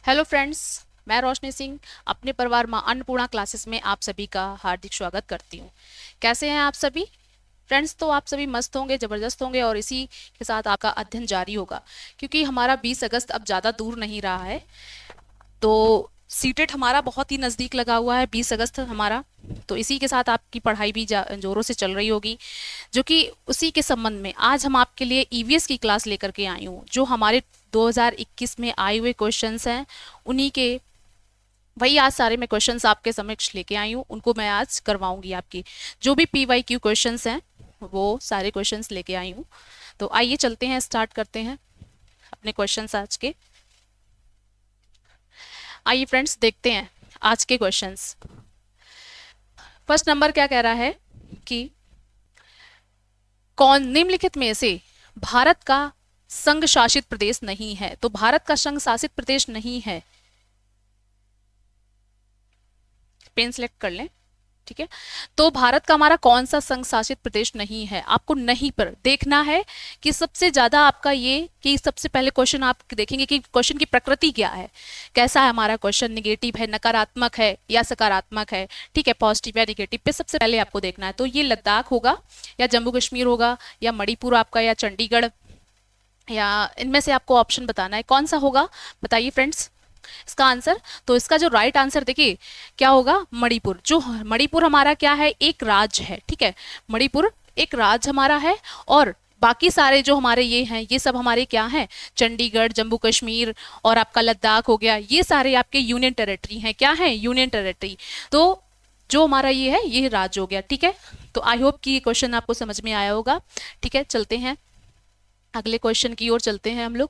Hello friends, मैं रोशनी सिंह अपने परिवार माँ अन्नपूर्णा क्लासेस में आप सभी का हार्दिक स्वागत करती हूँ। कैसे हैं आप सभी फ्रेंड्स? तो आप सभी मस्त होंगे, ज़बरदस्त होंगे और इसी के साथ आपका अध्ययन जारी होगा, क्योंकि हमारा 20 अगस्त अब ज़्यादा दूर नहीं रहा है। तो सीटेट हमारा बहुत ही नज़दीक लगा हुआ है, 20 अगस्त हमारा। तो इसी के साथ आपकी पढ़ाई भी जोरों से चल रही होगी, जो कि उसी के संबंध में आज हम आपके लिए ईवीएस की क्लास लेकर के आई हूँ, जो हमारे 2021 में आए हुए क्वेश्चंस हैं। उन्हीं के वही आज सारे मैं क्वेश्चंस आपके समक्ष लेके आई हूँ, उनको मैं आज करवाऊंगी। आपकी जो भी PYQ क्वेश्चंस हैं वो सारे क्वेश्चंस लेके आई हूँ। तो आइए चलते हैं, स्टार्ट करते हैं अपने क्वेश्चंस आज के। आइए फ्रेंड्स, देखते हैं आज के क्वेश्चंस। फर्स्ट नंबर क्या कह रहा है कि कौन निम्नलिखित में से भारत का संघ शासित प्रदेश नहीं है? तो भारत का संघ शासित प्रदेश नहीं है, पेन सेलेक्ट कर लें, ठीक है। तो भारत का हमारा कौन सा संघ शासित प्रदेश नहीं है, आपको नहीं पर देखना है कि सबसे ज्यादा आपका ये कि सबसे पहले क्वेश्चन आप देखेंगे कि क्वेश्चन की प्रकृति क्या है, कैसा है हमारा क्वेश्चन, निगेटिव है, नकारात्मक है या सकारात्मक है, ठीक है, पॉजिटिव या निगेटिव पे सबसे पहले आपको देखना है। तो ये लद्दाख होगा या जम्मू कश्मीर होगा या मणिपुर आपका या चंडीगढ़, या इनमें से आपको ऑप्शन बताना है कौन सा होगा। बताइए फ्रेंड्स इसका आंसर। तो इसका जो राइट आंसर देखिए क्या होगा, मणिपुर। जो मणिपुर हमारा क्या है, एक राज्य है, ठीक है। मणिपुर एक राज्य हमारा है, और बाकी सारे जो हमारे ये हैं ये सब हमारे क्या हैं, चंडीगढ़, जम्मू कश्मीर और आपका लद्दाख हो गया, ये सारे आपके यूनियन टेरिटरी हैं। क्या है, यूनियन टेरिटरी। तो जो हमारा ये है ये राज्य हो गया, ठीक है। तो आई होप कि ये क्वेश्चन आपको समझ में आया होगा, ठीक है। चलते हैं अगले क्वेश्चन की ओर, चलते हैं हम लोग।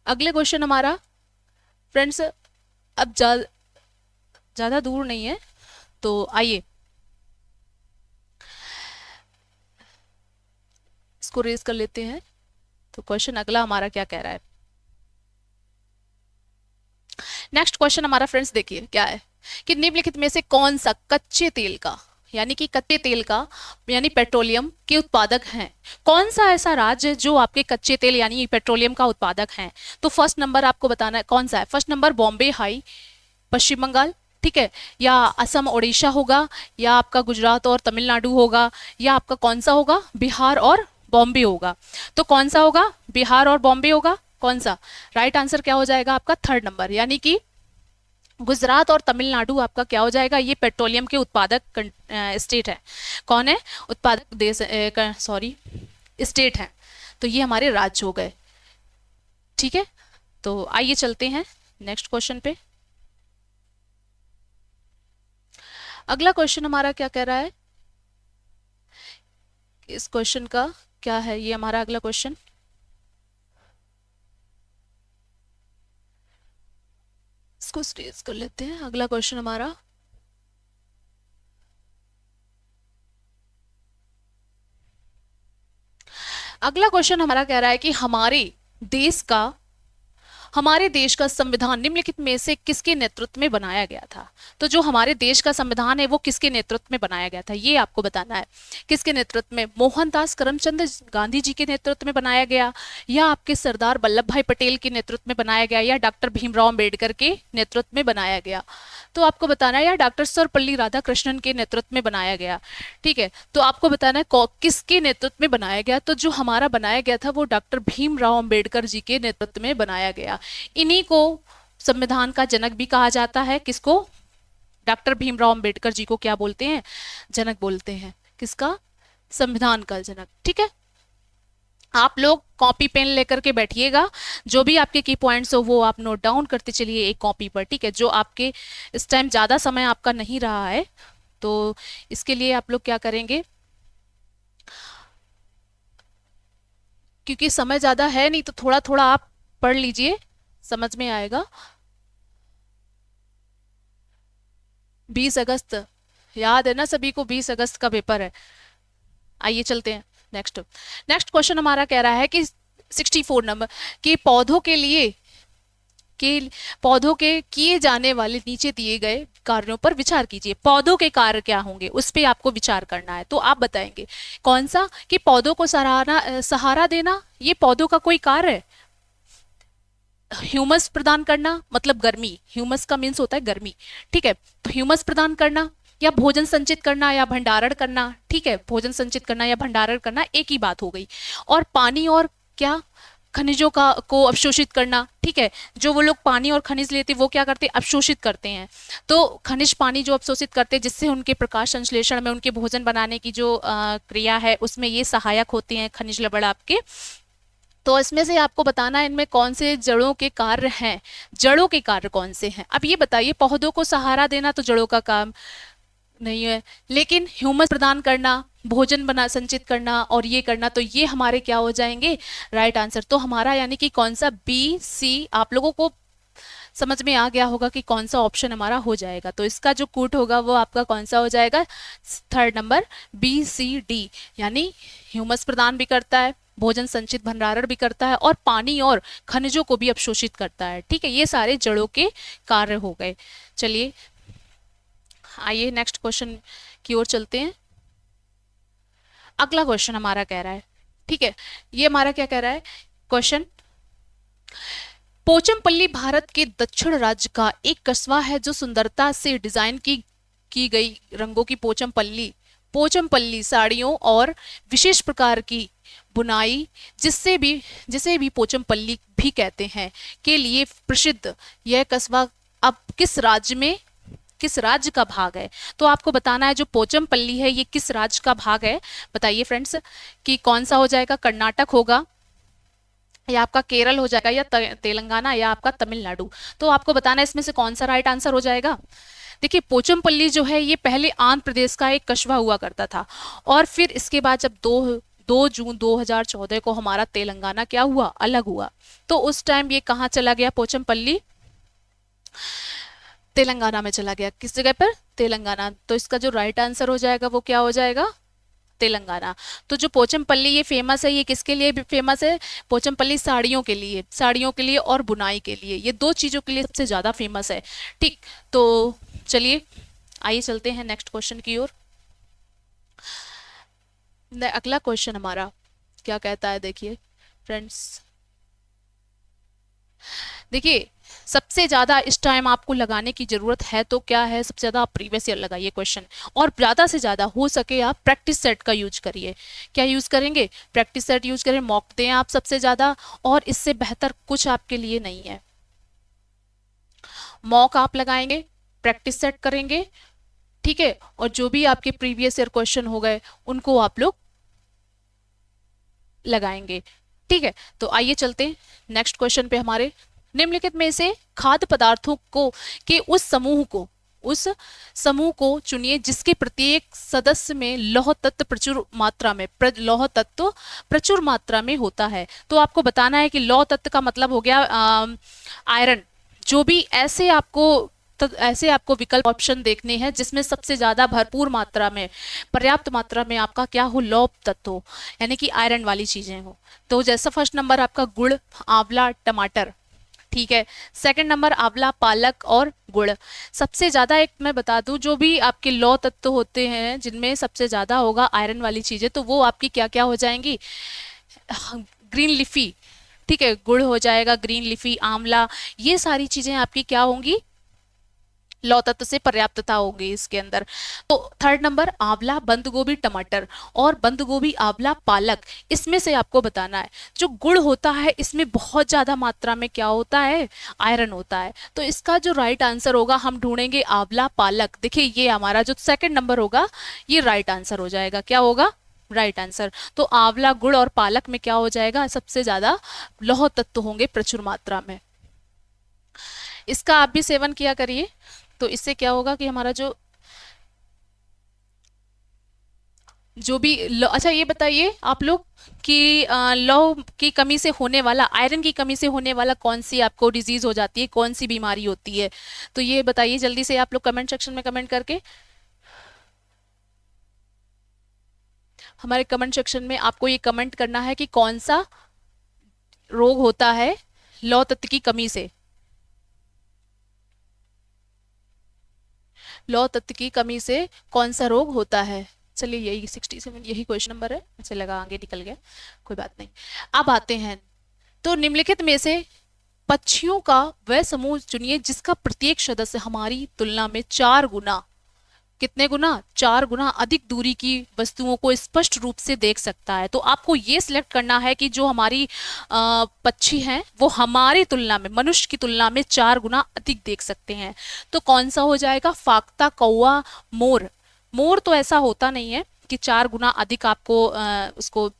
अगले क्वेश्चन हमारा फ्रेंड्स अब ज्यादा दूर नहीं है, तो आइए इसको रेज कर लेते हैं। तो क्वेश्चन अगला हमारा क्या कह रहा है, नेक्स्ट क्वेश्चन हमारा फ्रेंड्स देखिए क्या है कि निम्नलिखित में से कौन सा कच्चे तेल का, यानी कि कच्चे तेल का यानी पेट्रोलियम के उत्पादक हैं, कौन सा ऐसा राज्य जो आपके कच्चे तेल यानी पेट्रोलियम का उत्पादक हैं? तो फर्स्ट नंबर आपको बताना है कौन सा है। फर्स्ट नंबर बॉम्बे हाई, पश्चिम बंगाल, ठीक है, या असम ओडिशा होगा, या आपका गुजरात और तमिलनाडु होगा, या आपका कौन सा होगा, बिहार और बॉम्बे होगा। तो कौन सा होगा, बिहार और बॉम्बे होगा। कौन सा राइट आंसर क्या हो जाएगा आपका, थर्ड नंबर, यानी कि गुजरात और तमिलनाडु आपका क्या हो जाएगा, ये पेट्रोलियम के उत्पादक स्टेट है। कौन है, उत्पादक देश, सॉरी स्टेट है। तो ये हमारे राज्य हो गए, ठीक है। तो आइए चलते हैं नेक्स्ट क्वेश्चन पे। अगला क्वेश्चन हमारा क्या कह रहा है, इस क्वेश्चन का क्या है, ये हमारा अगला क्वेश्चन। इसको स्टेज कर लेते हैं। अगला क्वेश्चन हमारा, अगला क्वेश्चन हमारा कह रहा है कि हमारे देश का संविधान निम्नलिखित में से किसके नेतृत्व में बनाया गया था? तो जो हमारे देश का संविधान है वो किसके नेतृत्व में बनाया गया था, ये आपको बताना है। किसके नेतृत्व में, मोहनदास करमचंद गांधी जी के नेतृत्व में बनाया गया, या आपके सरदार वल्लभ भाई पटेल के नेतृत्व में बनाया गया, या डॉक्टर भीमराव अम्बेडकर के नेतृत्व में बनाया गया? तो आपको बताना है, या डॉक्टर सर्वपल्ली राधाकृष्णन के नेतृत्व में बनाया गया, ठीक है। तो आपको बताना है किसके नेतृत्व में बनाया गया। तो जो हमारा बनाया गया था वो डॉक्टर भीमराव अम्बेडकर जी के नेतृत्व में बनाया गया। इन्हीं को संविधान का जनक भी कहा जाता है। किसको, डॉक्टर भीमराव अंबेडकर जी को क्या बोलते हैं, जनक बोलते हैं। किसका, संविधान का जनक, ठीक है। आप लोग कॉपी पेन लेकर के बैठिएगा, जो भी आपके की पॉइंट्स हो वो आप नोट डाउन करते चलिए एक कॉपी पर, ठीक है। जो आपके इस टाइम ज्यादा समय आपका नहीं रहा है, तो इसके लिए आप लोग क्या करेंगे, क्योंकि समय ज्यादा है नहीं, तो थोड़ा थोड़ा आप पढ़ लीजिए, समझ में आएगा। 20 अगस्त याद है ना सभी को, 20 अगस्त का पेपर है। आइए चलते हैं नेक्स्ट। नेक्स्ट क्वेश्चन हमारा कह रहा है कि 64 नंबर कि पौधों के किए जाने वाले नीचे दिए गए कार्यों पर विचार कीजिए। पौधों के कार्य क्या होंगे उस पे आपको विचार करना है। तो आप बताएंगे कौन सा, कि पौधों को सहारा देना ये पौधों का कोई कार्य है। ह्यूमस प्रदान करना मतलब गर्मी, ह्यूमस का मीन्स होता है गर्मी, ठीक है। तो ह्यूमस प्रदान करना या भोजन संचित करना या भंडारण करना, ठीक है, भोजन संचित करना या भंडारण करना एक ही बात हो गई। और पानी और क्या, खनिजों का को अवशोषित करना, ठीक है। जो वो लोग पानी और खनिज लेते वो क्या करते हैं, अवशोषित करते हैं। तो खनिज पानी जो अवशोषित करते हैं जिससे उनके प्रकाश संश्लेषण में, उनके भोजन बनाने की जो क्रिया है उसमें ये सहायक होते हैं खनिज लवण आपके। तो इसमें से आपको बताना है इनमें कौन से जड़ों के कार्य हैं, जड़ों के कार्य कौन से हैं। अब ये बताइए, पौधों को सहारा देना तो जड़ों का काम नहीं है, लेकिन ह्यूमस प्रदान करना, भोजन बना संचित करना और ये करना, तो ये हमारे क्या हो जाएंगे, राइट आंसर। तो हमारा यानी कि कौन सा, बी सी, आप लोगों को समझ में आ गया होगा कि कौन सा ऑप्शन हमारा हो जाएगा। तो इसका जो कूट होगा वो आपका कौन सा हो जाएगा, third number B C D, यानी ह्यूमस प्रदान भी करता है, भोजन संचित भंडारण भी करता है और पानी और खनिजों को भी अवशोषित करता है, ठीक है। ये सारे जड़ों के कार्य हो गए। चलिए आइए नेक्स्ट क्वेश्चन की ओर चलते हैं। अगला क्वेश्चन हमारा कह रहा है, ठीक है, ये हमारा क्या कह रहा है क्वेश्चन, पोचमपल्ली भारत के दक्षिण राज्य का एक कस्बा है जो सुंदरता से डिजाइन की गई रंगों की पोचमपल्ली साड़ियों और विशेष प्रकार की बुनाई जिसे भी पोचमपल्ली भी कहते हैं के लिए प्रसिद्ध यह कस्बा अब किस राज्य का भाग है। तो आपको बताना है जो पोचमपल्ली है ये किस राज्य का भाग है। बताइए फ्रेंड्स कि कौन सा हो जाएगा, कर्नाटक होगा या आपका केरल हो जाएगा या तेलंगाना या आपका तमिलनाडु। तो आपको बताना है इसमें से कौन सा राइट आंसर हो जाएगा। देखिए पोचमपल्ली जो है ये पहले आंध्र प्रदेश का एक कस्बा हुआ करता था और फिर इसके बाद जब 2 जून 2014 को हमारा तेलंगाना क्या हुआ, अलग हुआ, तो उस टाइम ये कहाँ चला गया, पोचमपल्ली तेलंगाना में चला गया। किस जगह पर, तेलंगाना। तो इसका जो राइट आंसर हो जाएगा वो क्या हो जाएगा, तेलंगाना। तो जो पोचमपल्ली ये फेमस है, ये किसके लिए फेमस है, पोचमपल्ली साड़ियों के लिए और बुनाई के लिए, ये दो चीजों के लिए सबसे ज्यादा फेमस है, ठीक। तो चलिए आइए चलते हैं नेक्स्ट क्वेश्चन की ओर। अगला क्वेश्चन हमारा क्या कहता है, देखिए फ्रेंड्स, देखिए सबसे ज्यादा इस टाइम आपको लगाने की जरूरत है तो क्या है, सबसे ज्यादा आप प्रीवियस ईयर लगाइए क्वेश्चन, और ज्यादा से ज्यादा हो सके आप प्रैक्टिस सेट का यूज करिए। क्या यूज करेंगे, प्रैक्टिस सेट यूज करें, मॉक दें आप सबसे ज्यादा, और इससे बेहतर कुछ आपके लिए नहीं है। मॉक आप लगाएंगे, प्रैक्टिस सेट करेंगे, ठीक है, और जो भी आपके प्रीवियस ईयर क्वेश्चन हो गए उनको आप लोग लगाएंगे, ठीक है। तो आइए चलते हैं नेक्स्ट क्वेश्चन पे हमारे। निम्नलिखित में से खाद्य पदार्थों को के उस समूह को चुनिए जिसके प्रत्येक सदस्य में लौह तत्व प्रचुर मात्रा में होता है। तो आपको बताना है कि लौह तत्व का मतलब हो गया आयरन। जो भी ऐसे आपको विकल्प ऑप्शन देखने हैं जिसमें सबसे ज्यादा भरपूर मात्रा में, पर्याप्त मात्रा में आपका क्या हो, लौह तत्व हो, यानी कि आयरन वाली चीजें हो। तो जैसा फर्स्ट नंबर आपका गुड़, आंवला, टमाटर, ठीक है। सेकंड नंबर आंवला, पालक और गुड़। सबसे ज्यादा एक मैं बता दूं, जो भी आपके लौह तत्व होते हैं जिनमें सबसे ज्यादा होगा आयरन वाली चीजें, तो वो आपकी क्या क्या हो जाएंगी, ग्रीन लिफी, ठीक है, गुड़ हो जाएगा, ग्रीन लिफी, आंवला, ये सारी चीजें आपकी क्या होंगी, लौह तत्व से पर्याप्तता होगी इसके अंदर। तो थर्ड नंबर आंवला, बंद गोभी, टमाटर और बंद गोभी, आंवला, पालक, इसमें से आपको बताना है जो गुड़ होता है इसमें बहुत ज्यादा मात्रा में क्या होता है, आयरन होता है। तो इसका जो राइट आंसर होगा हम ढूंढेंगे आंवला, पालक। देखिए ये हमारा जो सेकंड नंबर होगा ये राइट आंसर हो जाएगा, क्या होगा, राइट आंसर। तो आंवला, गुड़ और पालक में क्या हो जाएगा, सबसे ज्यादा लौह तत्व होंगे प्रचुर मात्रा में। इसका आप भी सेवन किया करिए, तो इससे क्या होगा कि हमारा जो भी अच्छा ये बताइए आप लोग कि लौह की कमी से होने वाला, आयरन की कमी से होने वाला कौन सी आपको डिजीज हो जाती है, कौन सी बीमारी होती है, तो ये बताइए जल्दी से आप लोग कमेंट सेक्शन में कमेंट करके। हमारे कमेंट सेक्शन में आपको ये कमेंट करना है कि कौन सा रोग होता है लौह तत्व की कमी से, लौह तत्व की कमी से कौन सा रोग होता है। चलिए यही 67 यही क्वेश्चन नंबर है, मुझे लगा आगे निकल गया, कोई बात नहीं। अब आते हैं, तो निम्नलिखित में से पक्षियों का वह समूह चुनिए जिसका प्रत्येक सदस्य हमारी तुलना में 4 गुना, कितने गुना, 4 गुना अधिक दूरी की वस्तुओं को स्पष्ट रूप से देख सकता है। तो आपको ये सिलेक्ट करना है कि जो हमारी पक्षी हैं वो हमारी तुलना में, मनुष्य की तुलना में 4 गुना अधिक देख सकते हैं। तो कौन सा हो जाएगा, फाख्ता, कौवा, मोर। मोर तो ऐसा होता नहीं है कि 4 गुना अधिक आपको उसको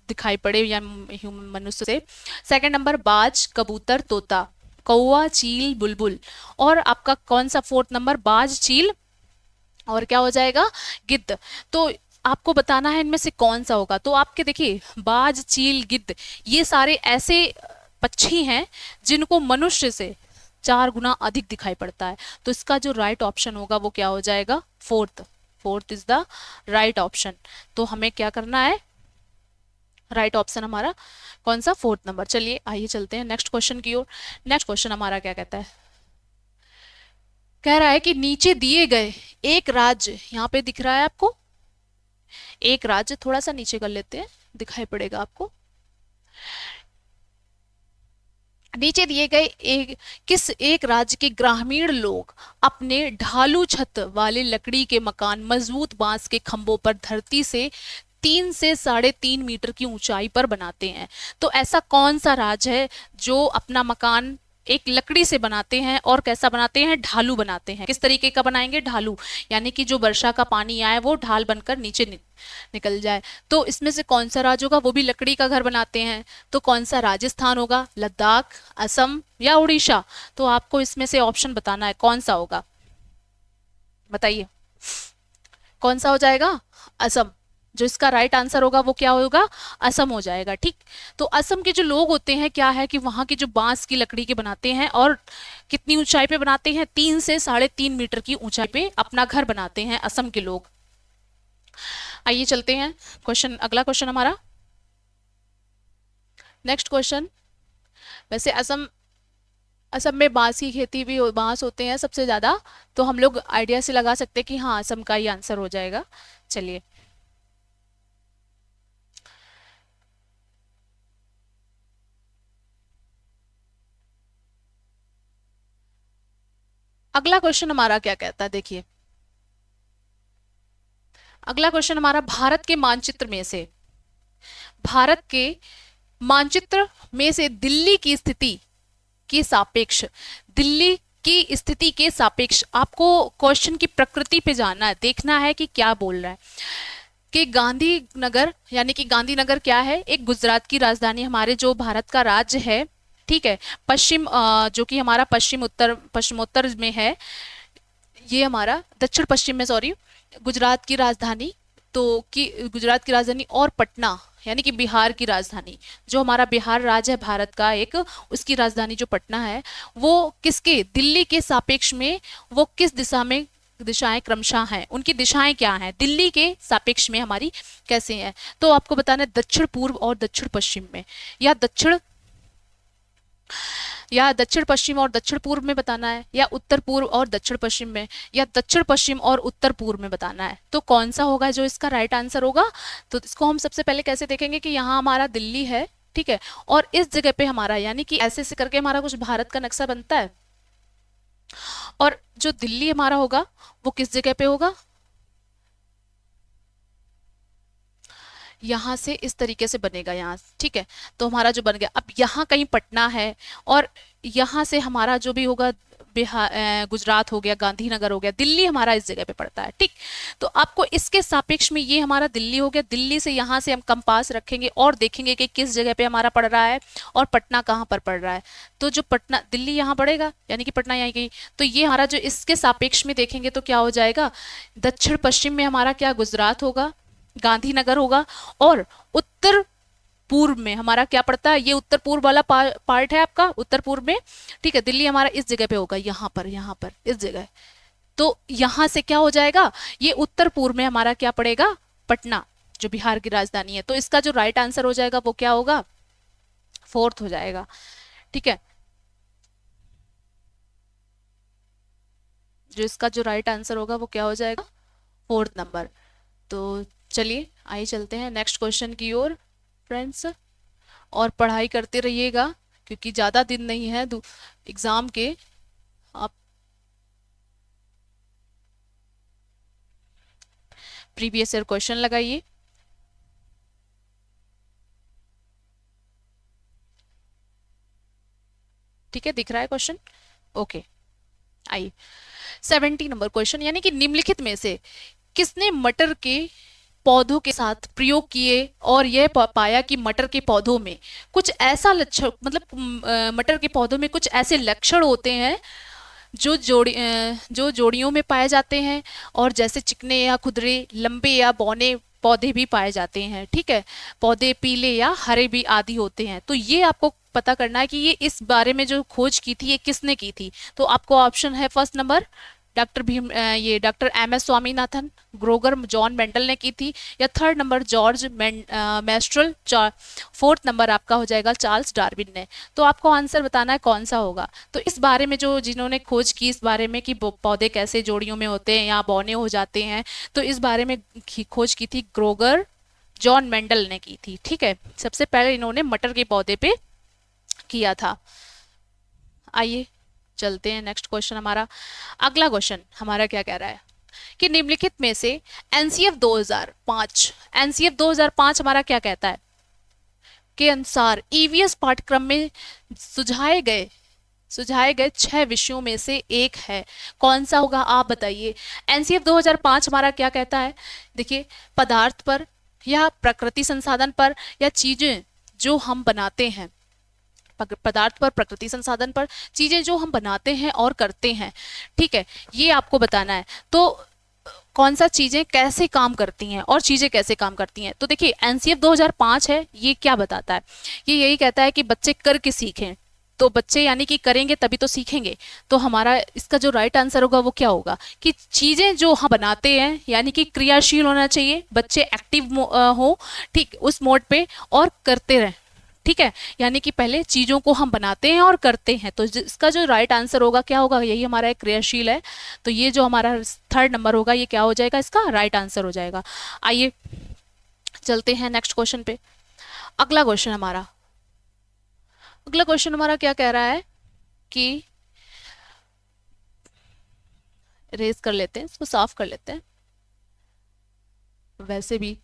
दिखाई पड़े या मनुष्य से। सेकंड नंबर बाज, कबूतर, तोता, कौवा, चील, बुलबुल। और आपका कौन सा फोर्थ नंबर, बाज, चील और क्या हो जाएगा, गिद्ध। तो आपको बताना है इनमें से कौन सा होगा। तो आपके देखिए बाज, चील, गिद्ध ये सारे ऐसे पक्षी हैं जिनको मनुष्य से 4 गुना अधिक दिखाई पड़ता है। तो इसका जो राइट ऑप्शन होगा वो क्या हो जाएगा, fourth. Fourth is the right option. तो हमें क्या करना है, राइट ऑप्शन हमारा कौन सा, फोर्थ नंबर। चलिए आइए चलते हैं नेक्स्ट क्वेश्चन की ओर। नेक्स्ट क्वेश्चन हमारा क्या कहता है, कह रहा है कि नीचे दिए गए एक राज्य, यहाँ पे दिख रहा है आपको एक राज्य, थोड़ा सा नीचे कर लेते हैं दिखाई पड़ेगा आपको। नीचे दिए गए किस एक राज्य के ग्रामीण लोग अपने ढालू छत वाले लकड़ी के मकान मजबूत बांस के खंभों पर धरती से 3 से 3.5 मीटर की ऊंचाई पर बनाते हैं। तो ऐसा कौन सा राज्य है जो अपना मकान एक लकड़ी से बनाते हैं और कैसा बनाते हैं, ढालू बनाते हैं। किस तरीके का बनाएंगे, ढालू, यानी कि जो वर्षा का पानी आए वो ढाल बनकर नीचे निकल जाए। तो इसमें से कौन सा राज्य होगा, वो भी लकड़ी का घर बनाते हैं। तो कौन सा, राजस्थान होगा, लद्दाख, असम या उड़ीसा। तो आपको इसमें से ऑप्शन बताना है कौन सा होगा, बताइए कौन सा हो जाएगा, असम। जो इसका राइट आंसर होगा वो क्या होगा, असम हो जाएगा। ठीक, तो असम के जो लोग होते हैं क्या है कि वहां की जो बांस की लकड़ी के बनाते हैं और कितनी ऊंचाई पे बनाते हैं, 3 से 3.5 मीटर की ऊंचाई पे अपना घर बनाते हैं असम के लोग। आइए चलते हैं क्वेश्चन, अगला क्वेश्चन हमारा नेक्स्ट क्वेश्चन। वैसे असम में बांस की खेती भी, बांस होते हैं सबसे ज्यादा, तो हम लोग आइडिया से लगा सकते हैं कि हाँ असम का ही आंसर हो जाएगा। चलिए अगला क्वेश्चन हमारा क्या कहता है, देखिए अगला क्वेश्चन हमारा, भारत के मानचित्र में से, भारत के मानचित्र में से दिल्ली की स्थिति के सापेक्ष, दिल्ली की स्थिति के सापेक्ष आपको क्वेश्चन की प्रकृति पे जानना है, देखना है कि क्या बोल रहा है। कि गांधीनगर, यानी कि गांधीनगर क्या है, एक गुजरात की राजधानी, हमारे जो भारत का राज्य है, ठीक है, पश्चिम जो कि हमारा पश्चिमोत्तर में है, ये हमारा दक्षिण पश्चिम में, सॉरी, गुजरात की राजधानी, तो कि गुजरात की राजधानी और पटना यानी कि बिहार की राजधानी, जो हमारा बिहार राज्य है भारत का एक, उसकी राजधानी जो पटना है वो किसके, दिल्ली के सापेक्ष में वो किस दिशा में, दिशाएं क्रमशः हैं, उनकी दिशाएं क्या हैं, दिल्ली के सापेक्ष में हमारी कैसे हैं। तो आपको बताना है दक्षिण पूर्व और दक्षिण पश्चिम में, या दक्षिण पश्चिम और दक्षिण पूर्व में बताना है, या उत्तर पूर्व और दक्षिण पश्चिम में, या दक्षिण पश्चिम और उत्तर पूर्व में बताना है। तो कौन सा होगा जो इसका राइट आंसर होगा। तो इसको हम सबसे पहले कैसे देखेंगे कि यहाँ हमारा दिल्ली है, ठीक है, और इस जगह पे हमारा, यानी कि ऐसे ऐसे करके हमारा कुछ भारत का नक्शा बनता है, और जो दिल्ली हमारा होगा वो किस जगह पे होगा, यहाँ से इस तरीके से बनेगा यहाँ, ठीक है। तो हमारा जो बन गया, अब यहाँ कहीं पटना है, और यहाँ से हमारा जो भी होगा बिहार, गुजरात हो गया, गांधीनगर हो गया, दिल्ली हमारा इस जगह पे पड़ता है, ठीक। तो आपको इसके सापेक्ष में ये हमारा दिल्ली हो गया, दिल्ली से यहाँ से हम कंपास रखेंगे और देखेंगे कि किस जगह पे हमारा पड़ रहा है और पटना कहाँ पर पड़ रहा है। तो जो पटना, दिल्ली यहाँ पड़ेगा यानी कि पटना यहाँ गई, तो ये हमारा जो इसके सापेक्ष में देखेंगे तो क्या हो जाएगा, दक्षिण पश्चिम में हमारा क्या, गुजरात होगा, गांधीनगर होगा, और उत्तर पूर्व में हमारा क्या पड़ता है, ये उत्तर पूर्व वाला पार्ट है आपका, उत्तर पूर्व में, ठीक है, दिल्ली हमारा इस जगह पे होगा, यहाँ पर इस जगह। तो यहाँ से क्या हो जाएगा, ये उत्तर पूर्व में हमारा क्या पड़ेगा, पटना, जो बिहार की राजधानी है। तो इसका जो राइट आंसर हो जाएगा वो क्या होगा, फोर्थ हो जाएगा, ठीक है। जो इसका जो राइट आंसर होगा वो क्या हो जाएगा, फोर्थ नंबर। तो चलिए आइए चलते हैं नेक्स्ट क्वेश्चन की ओर फ्रेंड्स, और पढ़ाई करते रहिएगा, क्योंकि ज़्यादा दिन नहीं है एग्ज़ाम के। आप प्रीवियस ईयर क्वेश्चन लगाइए। ठीक है, दिख रहा है क्वेश्चन? ओके, आइए 70 नंबर क्वेश्चन, यानी कि निम्नलिखित में से किसने मटर के पौधों के साथ प्रयोग किए और यह पाया कि मटर के पौधों में कुछ ऐसा लक्षण, मतलब मटर के पौधों में कुछ ऐसे लक्षण होते हैं जो जोड़ियों में पाए जाते हैं, और जैसे चिकने या खुदरे, लंबे या बौने पौधे भी पाए जाते हैं। ठीक है, पौधे पीले या हरे भी आदि होते हैं। तो ये आपको पता करना है कि ये इस बारे में जो खोज की थी ये किसने की थी। तो आपको ऑप्शन है फर्स्ट नंबर ये doctor M S Swaminathan, Gregor John Mendel ने की थी, या third number George Mestral, fourth number आपका हो जाएगा चार्ल्स डार्विन ने। तो आपको आंसर बताना है कौन सा होगा। तो इस बारे में जो जिन्होंने खोज की इस बारे में कि पौधे कैसे जोड़ियों में होते हैं या बौने हो जाते हैं, तो इस बारे में खोज की थी ग्रोगर जॉन मेंडल ने की थी। ठीक है, सबसे पहले इन्होंने मटर के पौधे पे किया था। आइए चलते हैं नेक्स्ट क्वेश्चन हमारा। अगला क्वेश्चन हमारा क्या कह रहा है कि निम्नलिखित में से एनसीएफ 2005, एनसीएफ 2005 हमारा क्या कहता है के अनुसार ईवीएस पाठ्यक्रम में सुझाए गए 6 विषयों में से एक है। कौन सा होगा आप बताइए। एनसीएफ 2005 हमारा क्या कहता है, देखिए, पदार्थ पर या प्रकृति संसाधन पर या चीजें जो हम बनाते हैं, पदार्थ पर, प्रकृति संसाधन पर, चीजें जो हम बनाते हैं और करते हैं। ठीक है, ये आपको बताना है। तो कौन सा चीजें कैसे काम करती हैं और चीजें कैसे काम करती हैं। तो देखिए एनसीएफ 2005 है, ये क्या बताता है, ये यही कहता है कि बच्चे करके सीखें। तो बच्चे यानी कि करेंगे तभी तो सीखेंगे। तो हमारा इसका जो राइट आंसर होगा वो क्या होगा कि चीजें जो हम बनाते हैं यानी कि क्रियाशील होना चाहिए, बच्चे एक्टिव हो, ठीक, उस मोड पे, और करते रहें। ठीक है, यानी कि पहले चीजों को हम बनाते हैं और करते हैं। तो इसका जो राइट आंसर होगा क्या होगा, यही हमारा एक क्रियाशील है। तो ये जो हमारा थर्ड नंबर होगा ये क्या हो जाएगा, इसका राइट आंसर हो जाएगा। आइए चलते हैं नेक्स्ट क्वेश्चन पे। अगला क्वेश्चन हमारा क्या कह रहा है कि रेज कर लेते हैं, इसको साफ कर लेते हैं। वैसे भी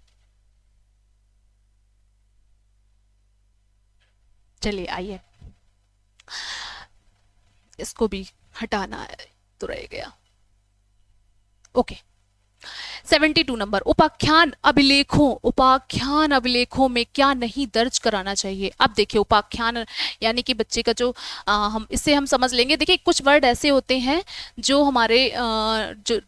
चलिए आइए, इसको भी हटाना है तो रह गया। ओके, 72 नंबर, उपाख्यान अभिलेखों में क्या नहीं दर्ज कराना चाहिए। अब देखिए उपाख्यान यानी कि बच्चे का जो हम इससे हम समझ लेंगे। देखिए कुछ वर्ड ऐसे होते हैं जो हमारे जो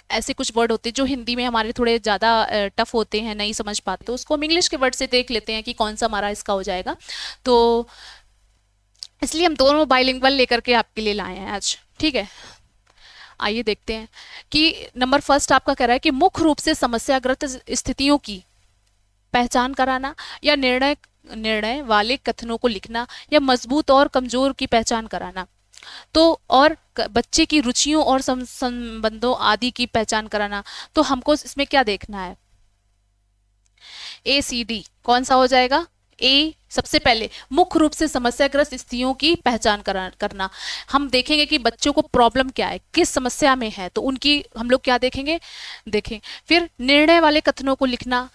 ऐसे कुछ वर्ड होते हैं जो हिंदी में हमारे थोड़े ज़्यादा टफ होते हैं, नहीं समझ पाते, तो उसको हम इंग्लिश के वर्ड से देख लेते हैं कि कौन सा हमारा इसका हो जाएगा। तो इसलिए हम दोनों बाइलिंगुअल लेकर के आपके लिए लाए हैं आज। ठीक है, आइए देखते हैं कि नंबर फर्स्ट आपका कह रहा है कि मुख्य रूप से समस्याग्रस्त स्थितियों की पहचान कराना, या निर्णय निर्णय वाले कथनों को लिखना, या मजबूत और कमजोर की पहचान कराना। तो और बच्चे की रुचियों और संबंधों आदि की पहचान कराना। तो हमको इसमें क्या देखना है, ए सी डी कौन सा हो जाएगा। ए सबसे पहले मुख्य रूप से समस्याग्रस्त स्थितियों की पहचान करना। हम देखेंगे कि बच्चों को प्रॉब्लम क्या है, किस समस्या में है, तो उनकी हम लोग क्या देखेंगे, देखें। फिर निर्णय वाले कथनों को लिखना,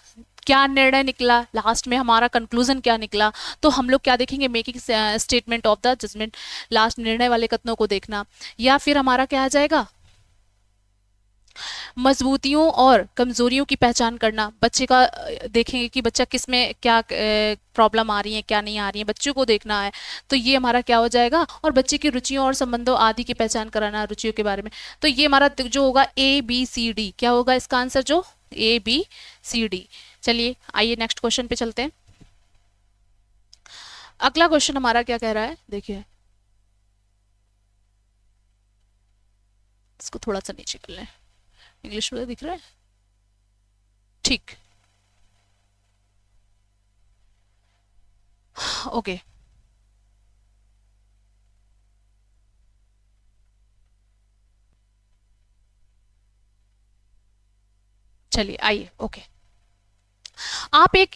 क्या निर्णय निकला, लास्ट में हमारा कंक्लूजन क्या निकला, तो हम लोग क्या देखेंगे, making statement of the judgement, last निर्णय वाले कथनों को देखना। या फिर हमारा क्या आ जाएगा, मजबूतियों और कमजोरियों की पहचान करना। बच्चे का देखेंगे कि बच्चा किस में क्या प्रॉब्लम आ रही है, क्या नहीं आ रही है, बच्चों को देखना है। तो ये हमारा क्या हो जाएगा, और बच्चे की रुचियों और संबंधों आदि की पहचान कराना, रुचियों के बारे में। तो ये हमारा जो होगा ए बी सी डी, क्या होगा इसका आंसर, जो ए बी सी डी। चलिए आइए नेक्स्ट क्वेश्चन पे चलते हैं। अगला क्वेश्चन हमारा क्या कह रहा है, देखिए इसको थोड़ा सा नीचे कर लें, इंग्लिश में दिख रहा है ठीक। ओके, चलिए आइए। ओके, आप एक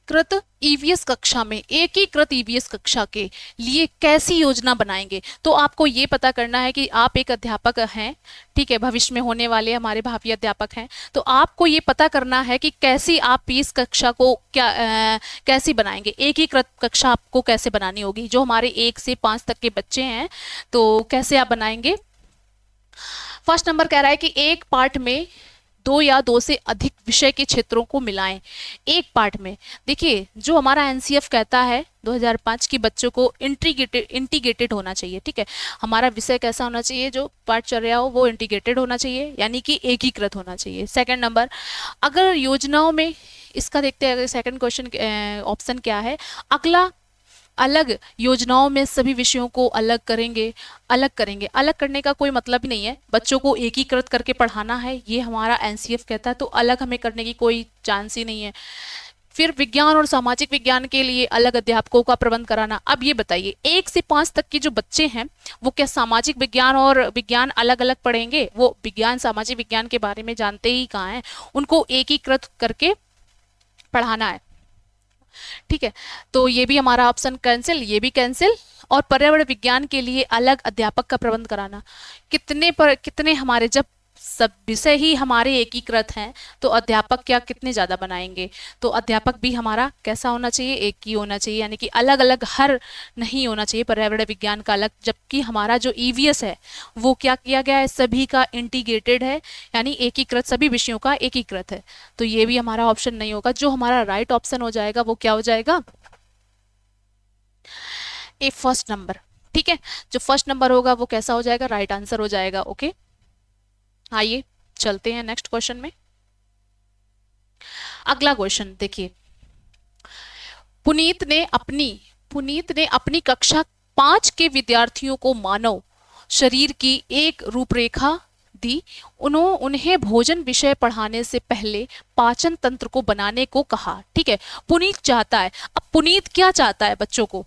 एकीकृत ईवीएस कक्षा में, एकीकृत ईवीएस कक्षा के लिए कैसी योजना बनाएंगे। तो आपको ये पता करना है कि आप एक अध्यापक हैं, ठीक है, भविष्य में होने वाले हमारे भावी अध्यापक हैं, तो आपको ये पता करना है कि कैसी आप इस कक्षा को कैसी बनाएंगे, एकीकृत कक्षा आपको कैसे बनानी होगी। जो हमारे 1 से 5 तक के बच्चे हैं तो कैसे आप बनाएंगे। फर्स्ट नंबर कह रहा है कि एक पार्ट में 2 या 2 से अधिक विषय के क्षेत्रों को मिलाएं एक पार्ट में। देखिए जो हमारा एनसीएफ कहता है 2005 की बच्चों को इंटीग्रेटेड होना चाहिए, ठीक है, हमारा विषय कैसा होना चाहिए, जो पार्ट चल रहा हो वो इंटीग्रेटेड होना चाहिए, यानी कि एकीकृत होना चाहिए। सेकंड नंबर, अगर योजनाओं में, इसका देखते हैं सेकंड क्वेश्चन ऑप्शन क्या है, अगला अलग योजनाओं में सभी विषयों को अलग करेंगे। अलग करने का कोई मतलब ही नहीं है, बच्चों को एकीकृत करके पढ़ाना है, ये हमारा एनसीएफ कहता है, तो अलग हमें करने की कोई चांस ही नहीं है। फिर विज्ञान और सामाजिक विज्ञान के लिए अलग अध्यापकों का प्रबंध कराना। अब ये बताइए 1 से 5 तक के जो बच्चे हैं वो क्या सामाजिक विज्ञान और विज्ञान अलग अलग पढ़ेंगे, वो विज्ञान सामाजिक विज्ञान के बारे में जानते ही कहाँ हैं, उनको एकीकृत करके पढ़ाना है, ठीक है। तो ये भी हमारा ऑप्शन कैंसिल, ये भी कैंसिल। और पर्यावरण विज्ञान के लिए अलग अध्यापक का प्रबंध कराना, कितने हमारे, जब सब विषय ही हमारे एकीकृत हैं तो अध्यापक क्या कितने ज्यादा बनाएंगे। तो अध्यापक भी हमारा कैसा होना चाहिए, एक ही होना चाहिए, यानी कि अलग अलग हर नहीं होना चाहिए पर्यावरण विज्ञान का अलग, जबकि हमारा जो ईवीएस है वो क्या किया गया है, सभी का इंटीग्रेटेड है, यानी एकीकृत, सभी विषयों का एकीकृत है। तो ये भी हमारा ऑप्शन नहीं होगा। जो हमारा राइट ऑप्शन हो जाएगा वो क्या हो जाएगा, ए फर्स्ट नंबर, ठीक है। जो फर्स्ट नंबर होगा वो कैसा हो जाएगा, राइट आंसर हो जाएगा। ओके, आइए चलते हैं नेक्स्ट क्वेश्चन में। अगला क्वेश्चन देखिए, पुनीत ने अपनी कक्षा 5 के विद्यार्थियों को मानव शरीर की एक रूपरेखा दी। उन्हें भोजन विषय पढ़ाने से पहले पाचन तंत्र को बनाने को कहा, ठीक है। पुनीत चाहता है, अब पुनीत क्या चाहता है बच्चों को,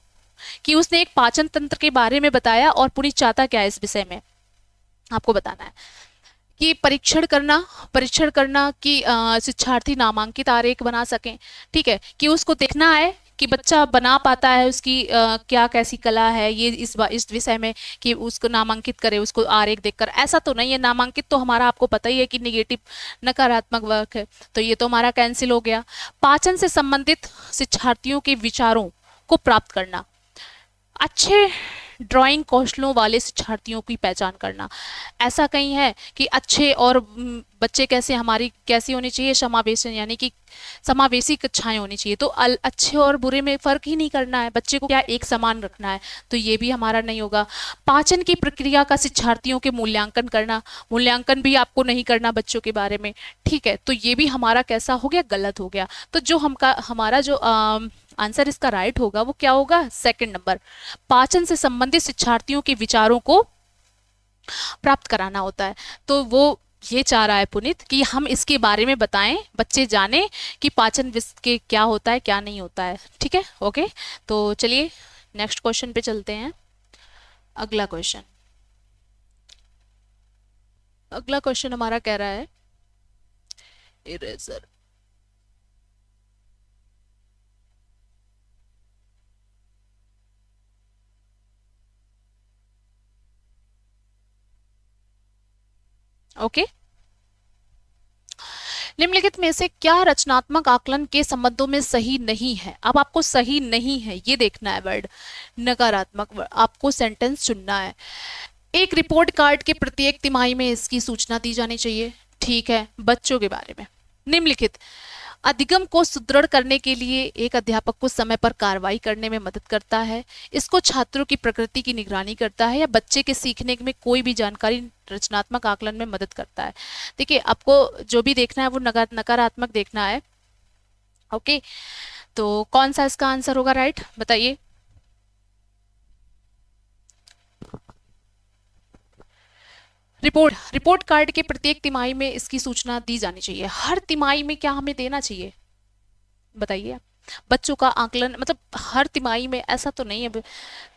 कि उसने एक पाचन तंत्र के बारे में बताया, और पुनीत चाहता क्या है इस विषय में आपको बताना है कि परीक्षण करना कि शिक्षार्थी नामांकित आरेख बना सकें, ठीक है, कि उसको देखना है कि बच्चा बना पाता है, उसकी क्या कैसी कला है, ये इस विषय में कि उसको नामांकित करे, उसको आरेख देखकर। ऐसा तो नहीं है, नामांकित तो हमारा आपको पता ही है कि निगेटिव नकारात्मक वर्क है, तो ये तो हमारा कैंसिल हो गया। पाचन से संबंधित शिक्षार्थियों के विचारों को प्राप्त करना, अच्छे ड्राइंग कौशलों वाले शिक्षार्थियों की पहचान करना। ऐसा कहीं है कि अच्छे और बच्चे कैसे, हमारी कैसी होनी चाहिए, समावेशी, यानी कि समावेशी कक्षाएं होनी चाहिए, तो अच्छे और बुरे में फर्क ही नहीं करना है, बच्चे को क्या एक समान रखना है, तो ये भी हमारा नहीं होगा। पाचन की प्रक्रिया का शिक्षार्थियों के मूल्यांकन करना, मूल्यांकन भी आपको नहीं करना बच्चों के बारे में, ठीक है, तो ये भी हमारा कैसा हो गया, गलत हो गया। तो जो हमारा जो आंसर इसका राइट होगा वो क्या होगा, सेकंड नंबर, पाचन से संबंधित शिक्षार्थियों के विचारों को प्राप्त कराना होता है। तो वो ये चाह रहा है पुनीत कि हम इसके बारे में बताएं, बच्चे जाने कि पाचन के क्या होता है क्या नहीं होता है, ठीक है। ओके, तो चलिए नेक्स्ट क्वेश्चन पे चलते हैं। अगला क्वेश्चन हमारा कह रहा है, इरेजर, ओके, निम्नलिखित में से क्या रचनात्मक आकलन के संबंधों में सही नहीं है। अब आपको सही नहीं है ये देखना है, वर्ड नकारात्मक वर्ड, आपको सेंटेंस चुनना है। एक रिपोर्ट कार्ड के प्रत्येक तिमाही में इसकी सूचना दी जानी चाहिए, ठीक है। बच्चों के बारे में, निम्नलिखित अधिगम को सुदृढ़ करने के लिए एक अध्यापक को समय पर कार्रवाई करने में मदद करता है, इसको छात्रों की प्रकृति की निगरानी करता है, या बच्चे के सीखने में कोई भी जानकारी रचनात्मक आकलन में मदद करता है। देखिए आपको जो भी देखना है वो नकारात्मक देखना है। ओके, तो कौन सा इसका आंसर होगा राइट, बताइए। रिपोर्ट कार्ड के प्रत्येक तिमाही में इसकी सूचना दी जानी चाहिए। हर तिमाही में क्या हमें देना चाहिए, बताइए। बच्चों का आकलन मतलब हर तिमाही में, ऐसा तो नहीं है,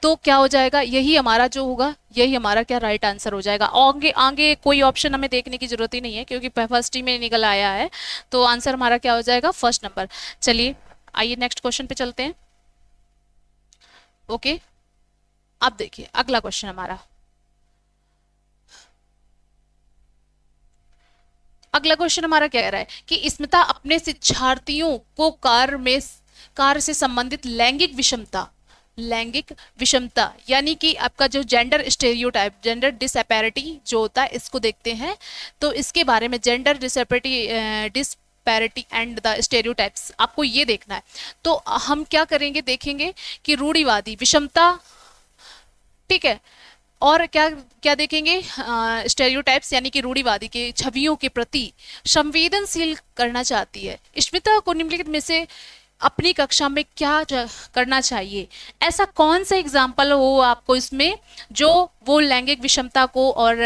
तो क्या हो जाएगा, यही हमारा जो होगा, यही हमारा क्या राइट आंसर हो जाएगा। आगे आगे कोई ऑप्शन हमें देखने की जरूरत ही नहीं है, क्योंकि फर्स्ट ही में निकल आया है, तो आंसर हमारा क्या हो जाएगा, फर्स्ट नंबर। चलिए आइए नेक्स्ट क्वेश्चन पे चलते हैं। ओके, अब देखिए अगला क्वेश्चन हमारा, अगला क्वेश्चन हमारा क्या कह रहा है कि स्मिता अपने शिक्षार्थियों को कार्य से संबंधित लैंगिक विषमता यानी कि आपका जो जेंडर स्टेरियोटाइप, जेंडर डिसपैरिटी जो होता है, इसको देखते हैं। तो इसके बारे में जेंडर डिसपैरिटी एंड द स्टेरियोटाइप्स, आपको ये देखना है। तो हम क्या करेंगे, देखेंगे कि रूढ़िवादी विषमता, ठीक है, और क्या क्या देखेंगे, स्टेरियोटाइप्स यानी कि रूढ़िवादी के छवियों के प्रति संवेदनशील करना चाहती है। स्मिता को निम्नलिखित में से अपनी कक्षा में क्या करना चाहिए? ऐसा कौन सा एग्जाम्पल हो आपको इसमें जो वो लैंगिक विषमता को और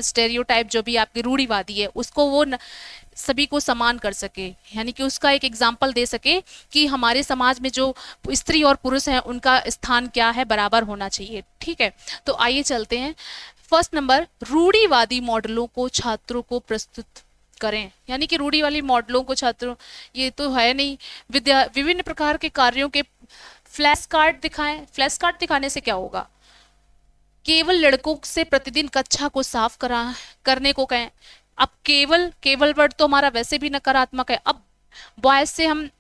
स्टेरियोटाइप जो भी आपकी रूढ़िवादी है उसको वो सभी को समान कर सके, यानी कि उसका एक एग्जाम्पल दे सके कि हमारे समाज में जो स्त्री और पुरुष हैं उनका स्थान क्या है, बराबर होना चाहिए। ठीक है, तो आइए चलते हैं। फर्स्ट नंबर, रूढ़िवादी मॉडलों को छात्रों को प्रस्तुत करें, यानी कि रूढ़िवादी मॉडलों को छात्रों, ये तो है नहीं, विभिन्न प्रकार के कार्यों के फ्लैश कार्ड दिखाएं। फ्लैश कार्ड दिखाने से क्या होगा? केवल लड़कों से प्रतिदिन कक्षा को साफ करने को कहें। अब केवल वर्ड तो हमारा वैसे भी नकारात्मक है। अब बॉयज से हम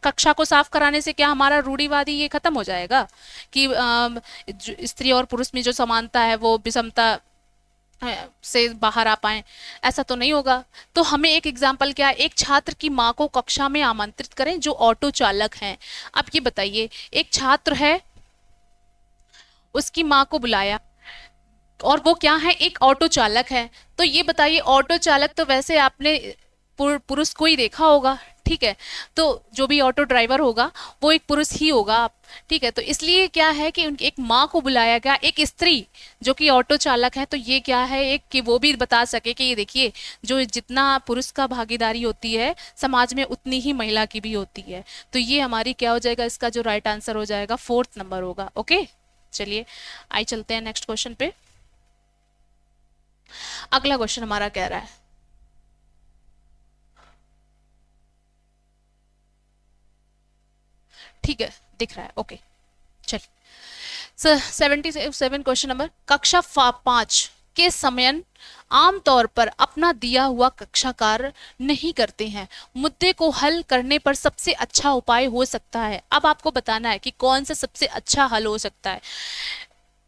कक्षा को साफ कराने से क्या हमारा रूढ़िवादी ये खत्म हो जाएगा कि स्त्री और पुरुष में जो समानता है वो विषमता से बाहर आ पाए? ऐसा तो नहीं होगा। तो हमें एक एग्जाम्पल क्या है, एक छात्र की माँ को कक्षा में आमंत्रित करें जो ऑटो चालक हैं। अब ये बताइए, एक छात्र है, उसकी माँ को बुलाया और वो क्या है, एक ऑटो चालक है। तो ये बताइए, ऑटो चालक तो वैसे आपने पुरुष को ही देखा होगा, ठीक है, तो जो भी ऑटो ड्राइवर होगा वो एक पुरुष ही होगा। ठीक है, तो इसलिए क्या है कि उनकी एक माँ को बुलाया गया, एक स्त्री जो कि ऑटो चालक है। तो ये क्या है, एक कि वो भी बता सके कि ये देखिए, जो जितना पुरुष का भागीदारी होती है समाज में उतनी ही महिला की भी होती है। तो ये हमारी क्या हो जाएगा, इसका जो राइट आंसर हो जाएगा 4th नंबर होगा। ओके, चलिए आइए चलते हैं नेक्स्ट क्वेश्चन पे। अगला क्वेश्चन हमारा कह रहा है, ठीक है, दिख रहा है, ओके, चलिए। 77 क्वेश्चन नंबर, कक्षा 5 के समय आमतौर पर अपना दिया हुआ कक्षा कार्य नहीं करते हैं, मुद्दे को हल करने पर सबसे अच्छा उपाय हो सकता है। अब आपको बताना है कि कौन सा सबसे अच्छा हल हो सकता है।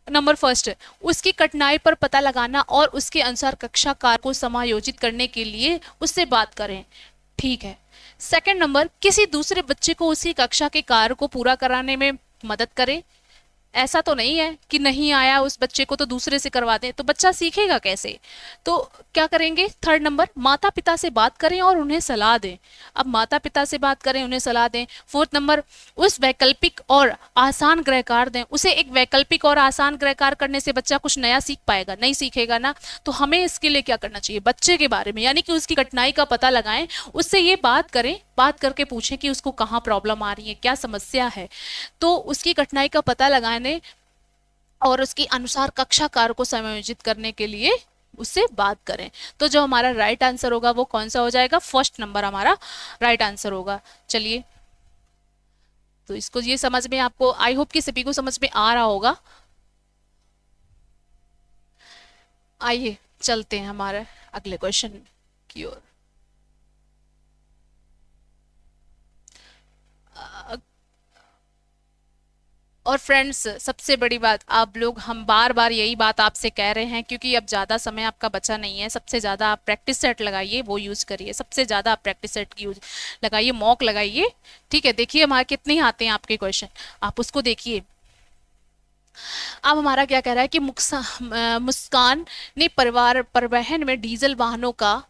नंबर फर्स्ट, उसकी कठिनाई पर पता लगाना और उसके अनुसार कक्षा कार्य को समायोजित करने के लिए उससे बात करें। ठीक है। सेकंड नंबर, किसी दूसरे बच्चे को उसी कक्षा के कार्य को पूरा कराने में मदद करें। ऐसा तो नहीं है कि नहीं आया उस बच्चे को तो दूसरे से करवा दें, तो बच्चा सीखेगा कैसे? तो क्या करेंगे? थर्ड नंबर, माता पिता से बात करें और उन्हें सलाह दें। अब माता पिता से बात करें, उन्हें सलाह दें। फोर्थ नंबर, उस वैकल्पिक और आसान गृहकार दें। उसे एक वैकल्पिक और आसान गृहकार करने से बच्चा कुछ नया सीख पाएगा? नहीं सीखेगा ना। तो हमें इसके लिए क्या करना चाहिए, बच्चे के बारे में यानी कि उसकी कठिनाई का पता लगाएं, उससे ये बात करें, बात करके पूछें कि उसको कहाँ प्रॉब्लम आ रही है, क्या समस्या है। तो उसकी कठिनाई का पता लगाने और उसके अनुसार कक्षा कार्य को समायोजित करने के लिए उससे बात करें। तो जो हमारा राइट आंसर होगा वो कौन सा हो जाएगा? फर्स्ट नंबर हमारा राइट आंसर होगा। चलिए, तो इसको ये समझ में आपको, आई होप कि सभी को समझ में आ रहा होगा। आइए चलते हैं हमारे अगले क्वेश्चन की ओर। और फ्रेंड्स, सबसे बड़ी बात, आप लोग, हम बार बार यही बात आपसे कह रहे हैं क्योंकि अब ज़्यादा समय आपका बचा नहीं है। सबसे ज़्यादा आप प्रैक्टिस सेट लगाइए, वो यूज़ करिए। सबसे ज़्यादा आप प्रैक्टिस सेट की यूज लगाइए, मॉक लगाइए। ठीक है, देखिए हमारे कितने आते हैं आपके क्वेश्चन, आप उसको देखिए। अब हमारा क्या कह रहा है कि मुस्कान ने परिवहन में डीजल वाहनों का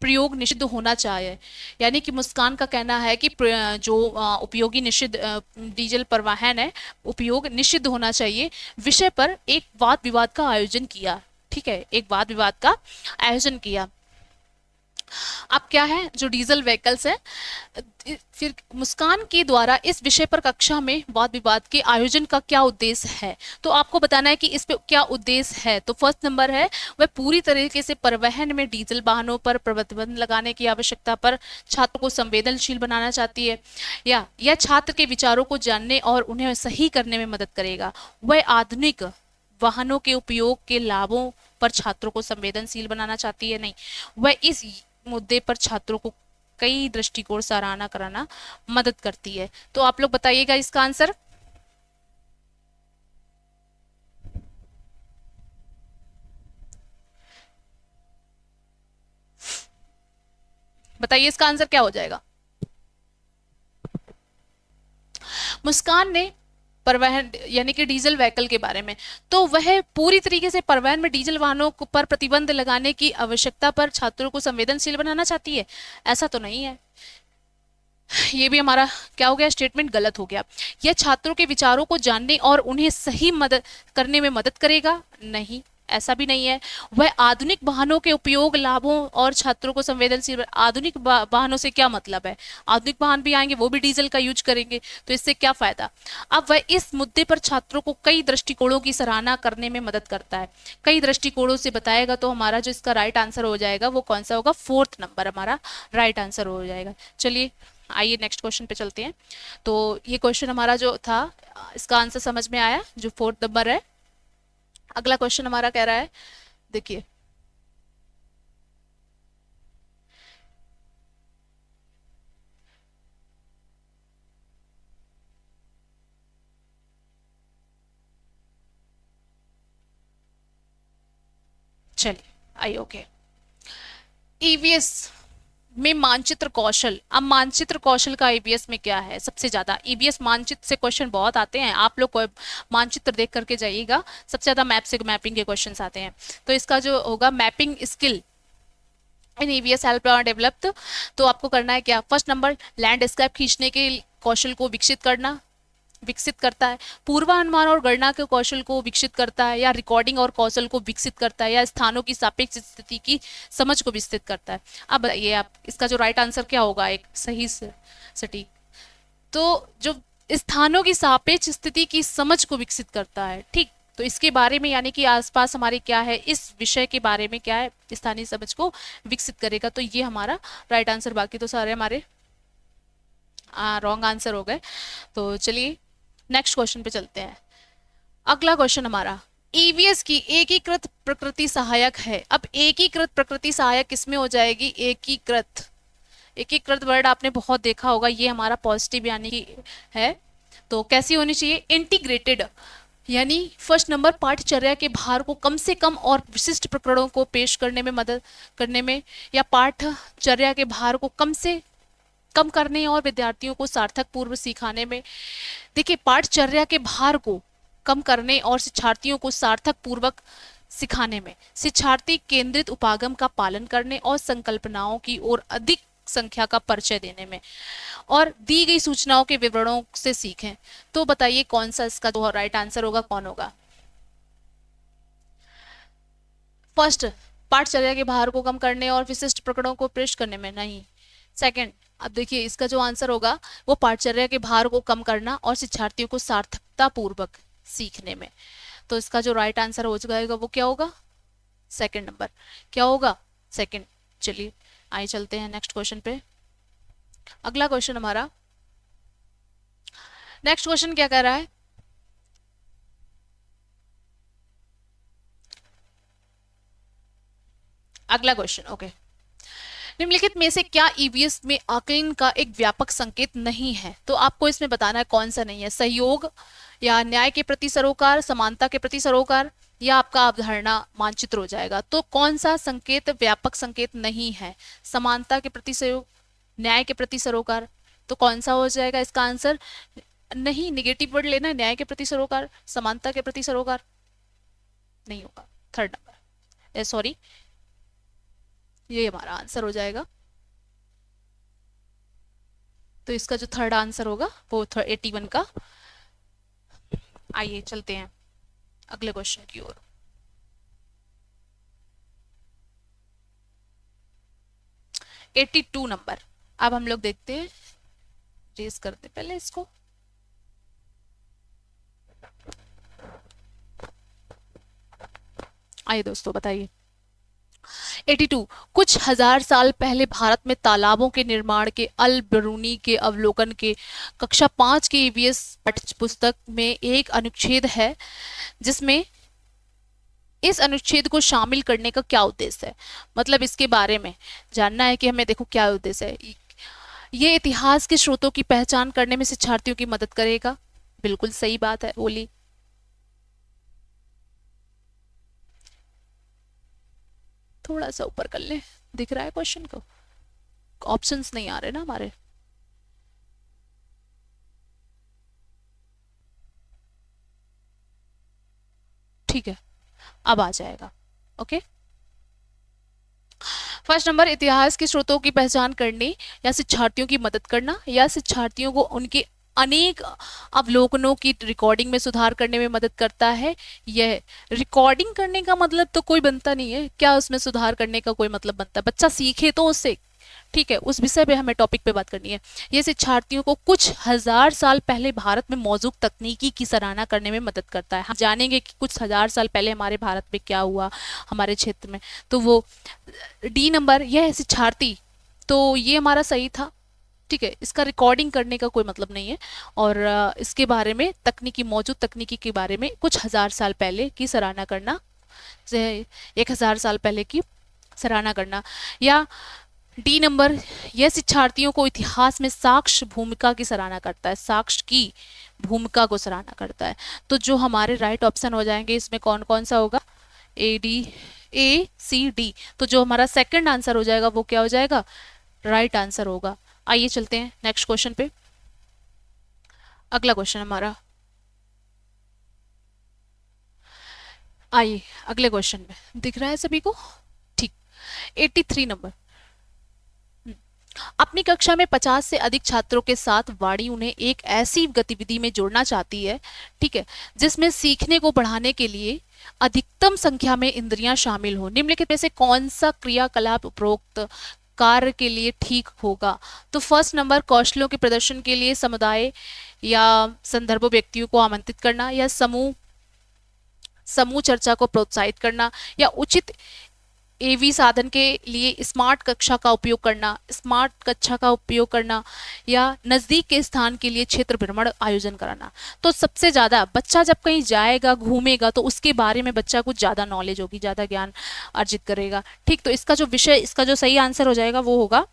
प्रयोग निषिद्ध होना चाहिए। यानी कि मुस्कान का कहना है कि जो उपयोगी निषिद्ध डीजल परिवहन है, उपयोग निषिद्ध होना चाहिए विषय पर एक वाद विवाद का आयोजन किया। ठीक है, एक वाद विवाद का आयोजन किया। अब क्या है, जो डीजल व्हीकल्स है, फिर मुस्कान के द्वारा इस विषय पर कक्षा में वाद विवाद के आयोजन का क्या उद्देश्य है। तो आपको बताना है कि इस पे क्या उद्देश्य है। तो फर्स्ट नंबर है, वह पूरी तरीके से परिवहन में डीजल वाहनों पर प्रतिबंध लगाने की आवश्यकता पर छात्र को संवेदनशील बनाना चाहती है, या यह छात्र के विचारों को जानने और उन्हें सही करने में मदद करेगा। वह आधुनिक वाहनों के उपयोग के लाभों पर छात्रों को संवेदनशील बनाना चाहती है। नहीं, वह इस मुद्दे पर छात्रों को कई दृष्टिकोण सराहना कराना मदद करती है। तो आप लोग बताइएगा इसका आंसर। बताइए इसका आंसर क्या हो जाएगा। मुस्कान ने परिवहन यानी कि डीजल व्हीकल के बारे में, तो वह पूरी तरीके से परिवहन में डीजल वाहनों पर प्रतिबंध लगाने की आवश्यकता पर छात्रों को संवेदनशील बनाना चाहती है, ऐसा तो नहीं है। ये भी हमारा क्या हो गया, स्टेटमेंट गलत हो गया। यह छात्रों के विचारों को जानने और उन्हें सही मदद करने में मदद करेगा, नहीं, ऐसा भी नहीं है। वह आधुनिक वाहनों के उपयोग लाभों और छात्रों को संवेदनशील, आधुनिक वाहनों से क्या मतलब है, आधुनिक वाहन भी आएंगे वो भी डीजल का यूज करेंगे, तो इससे क्या फायदा। अब वह इस मुद्दे पर छात्रों को कई दृष्टिकोणों की सराहना करने में मदद करता है। कई दृष्टिकोणों से बताएगा, तो हमारा जो इसका राइट आंसर हो जाएगा वो कौन सा होगा, फोर्थ नंबर हमारा राइट आंसर हो जाएगा। चलिए आइए नेक्स्ट क्वेश्चन पे चलते हैं। तो ये क्वेश्चन हमारा जो था, इसका आंसर समझ में आया, जो फोर्थ नंबर है। अगला क्वेश्चन हमारा कह रहा है, देखिए चलिए आइए, ओके। ईवीएस में मानचित्र कौशल, अब मानचित्र कौशल का ईवीएस में क्या है सबसे ज्यादा। ईवीएस मानचित्र से क्वेश्चन बहुत आते हैं, आप लोग मानचित्र देख करके जाइएगा, सबसे ज्यादा मैप से मैपिंग के क्वेश्चन आते हैं। तो इसका जो होगा mapping skill in EVS help developed, तो आपको करना है क्या, फर्स्ट नंबर लैंडस्केप खींचने के कौशल को विकसित करता है, पूर्वानुमान और गणना के कौशल को विकसित करता है, या रिकॉर्डिंग और कौशल को विकसित करता है, या स्थानों की सापेक्ष स्थिति की समझ को विकसित करता है। अब बताइए आप, इसका जो राइट आंसर क्या होगा, एक सही सटीक। तो जो स्थानों की सापेक्ष स्थिति की समझ को विकसित करता है, ठीक, तो इसके बारे में यानी कि आसपास हमारे क्या है, इस विषय के बारे में क्या है, स्थानीय समझ को विकसित करेगा। तो ये हमारा राइट आंसर, बाकी तो सारे हमारे रॉन्ग आंसर हो गए। तो चलिए नेक्स्ट क्वेश्चन पे चलते हैं। अगला क्वेश्चन हमारा, ईवीएस की एकीकृत प्रकृति सहायक है। अब एकीकृत प्रकृति सहायक किसमें हो जाएगी, एकीकृत वर्ड आपने बहुत देखा होगा, ये हमारा पॉजिटिव यानी कि है, तो कैसी होनी चाहिए, इंटीग्रेटेड, यानी फर्स्ट नंबर पाठचर्या के भार को कम से कम और विशिष्ट प्रकरणों को पेश करने में मदद करने में, या पाठचर्या के भार को कम करने और विद्यार्थियों को सार्थक पूर्व सिखाने में। देखिए, पाठचर्या के भार को कम करने और शिक्षार्थियों को सार्थक पूर्वक सिखाने में, शिक्षार्थी केंद्रित उपागम का पालन करने और संकल्पनाओं की ओर अधिक संख्या का परिचय देने में, और दी गई सूचनाओं के विवरणों से सीखें। तो बताइए कौन सा इसका जो राइट आंसर होगा, कौन होगा। फर्स्ट, पाठचर्या के भार को कम करने और विशिष्ट प्रकरणों को पेश करने में, नहीं। सेकंड, अब देखिए इसका जो आंसर होगा वो पाठचर्या के भार को कम करना और शिक्षार्थियों को सार्थकता पूर्वक सीखने में। तो इसका जो राइट आंसर हो जाएगा वो क्या होगा, सेकंड नंबर, क्या होगा, सेकंड। चलिए आइए चलते हैं नेक्स्ट क्वेश्चन पे। अगला क्वेश्चन हमारा, नेक्स्ट क्वेश्चन क्या कह रहा है, अगला क्वेश्चन, ओके। निम्नलिखित में से क्या ईवीएस में आकलन का एक व्यापक संकेत नहीं है। तो आपको इसमें बताना है कौन सा नहीं है, सहयोग, या न्याय के प्रति सरोकार, समानता के प्रति सरोकार, या आपका अवधारणा मानचित्र हो जाएगा। तो कौन सा संकेत व्यापक संकेत नहीं है, समानता के प्रति सहयोग, न्याय के प्रति सरोकार, तो कौन सा हो जाएगा इसका आंसर, नहीं, निगेटिव वर्ड लेना है, न्याय के प्रति सरोकार, समानता के प्रति सरोकार नहीं होगा, थर्ड नंबर, सॉरी, ये हमारा आंसर हो जाएगा। तो इसका जो थर्ड आंसर होगा वो 81 का। आइए चलते हैं अगले क्वेश्चन की ओर। 82 नंबर। अब हम लोग देखते हैं, रेस करते पहले इसको। आइए दोस्तों बताइए। 82, कुछ हजार साल पहले भारत में तालाबों के निर्माण के अल बरूनी के अवलोकन के कक्षा 5 की ईवीएस पाठ्य पुस्तक में एक अनुच्छेद है, जिसमें इस अनुच्छेद को शामिल करने का क्या उद्देश्य है। मतलब इसके बारे में जानना है कि हमें, देखो क्या उद्देश्य है। ये इतिहास के स्रोतों की पहचान करने में शिक्षार्थियों की मदद करेगा। बिल्कुल सही बात है, बोली। थोड़ा सा ऊपर कर ले, दिख रहा है क्वेश्चन को, ऑप्शंस नहीं आ रहे ना हमारे। ठीक है, अब आ जाएगा। ओके, फर्स्ट नंबर, इतिहास के स्रोतों की पहचान करने या शिक्षार्थियों की मदद करना, या शिक्षार्थियों को उनके अनेक अवलोकनों की रिकॉर्डिंग में सुधार करने में मदद करता है। यह रिकॉर्डिंग करने का मतलब तो कोई बनता नहीं है, क्या उसमें सुधार करने का कोई मतलब बनता है? बच्चा सीखे तो उससे, ठीक है, उस विषय पे हमें टॉपिक पे बात करनी है। ये शिक्षार्थियों को कुछ हजार साल पहले भारत में मौजूद तकनीकी की सराहना करने में मदद करता है। हम जानेंगे कि कुछ हजार साल पहले हमारे भारत में क्या हुआ, हमारे क्षेत्र में। तो वो डी नंबर, यह है शिक्षार्थी, तो ये हमारा सही था। ठीक है, इसका रिकॉर्डिंग करने का कोई मतलब नहीं है। और इसके बारे में तकनीकी, मौजूद तकनीकी के बारे में कुछ हजार साल पहले की सराहना करना, 1000 साल पहले की सराहना करना। या डी नंबर, यह शिक्षार्थियों को इतिहास में साक्ष्य भूमिका की सराहना करता है, साक्ष्य की भूमिका को सराहना करता है। तो जो हमारे राइट ऑप्शन हो जाएंगे इसमें कौन कौन सा होगा? A C D। तो जो हमारा सेकंड आंसर हो जाएगा वो क्या हो जाएगा? राइट आंसर होगा। आइए चलते हैं नेक्स्ट क्वेश्चन पे। अगला क्वेश्चन हमारा, आइए अगले क्वेश्चन में, दिख रहा है सभी को? ठीक, 83 नंबर। अपनी कक्षा में 50 से अधिक छात्रों के साथ वाणी उन्हें एक ऐसी गतिविधि में जोड़ना चाहती है, ठीक है, जिसमें सीखने को बढ़ाने के लिए अधिकतम संख्या में इंद्रियां शामिल हो। निम्नलिखित में से कौन सा क्रियाकलाप उपरोक्त कार्य के लिए ठीक होगा? तो फर्स्ट नंबर, कौशलों के प्रदर्शन के लिए समुदाय या संदर्भ व्यक्तियों को आमंत्रित करना, या समूह चर्चा को प्रोत्साहित करना, या उचित एवी साधन के लिए स्मार्ट कक्षा का उपयोग करना, या नजदीक के स्थान के लिए क्षेत्र भ्रमण आयोजन कराना। तो सबसे ज्यादा बच्चा जब कहीं जाएगा, घूमेगा, तो उसके बारे में बच्चा कुछ ज्यादा नॉलेज होगी, ज्यादा ज्ञान अर्जित करेगा। ठीक, तो इसका जो विषय, इसका जो सही आंसर हो जाएगा वो होगा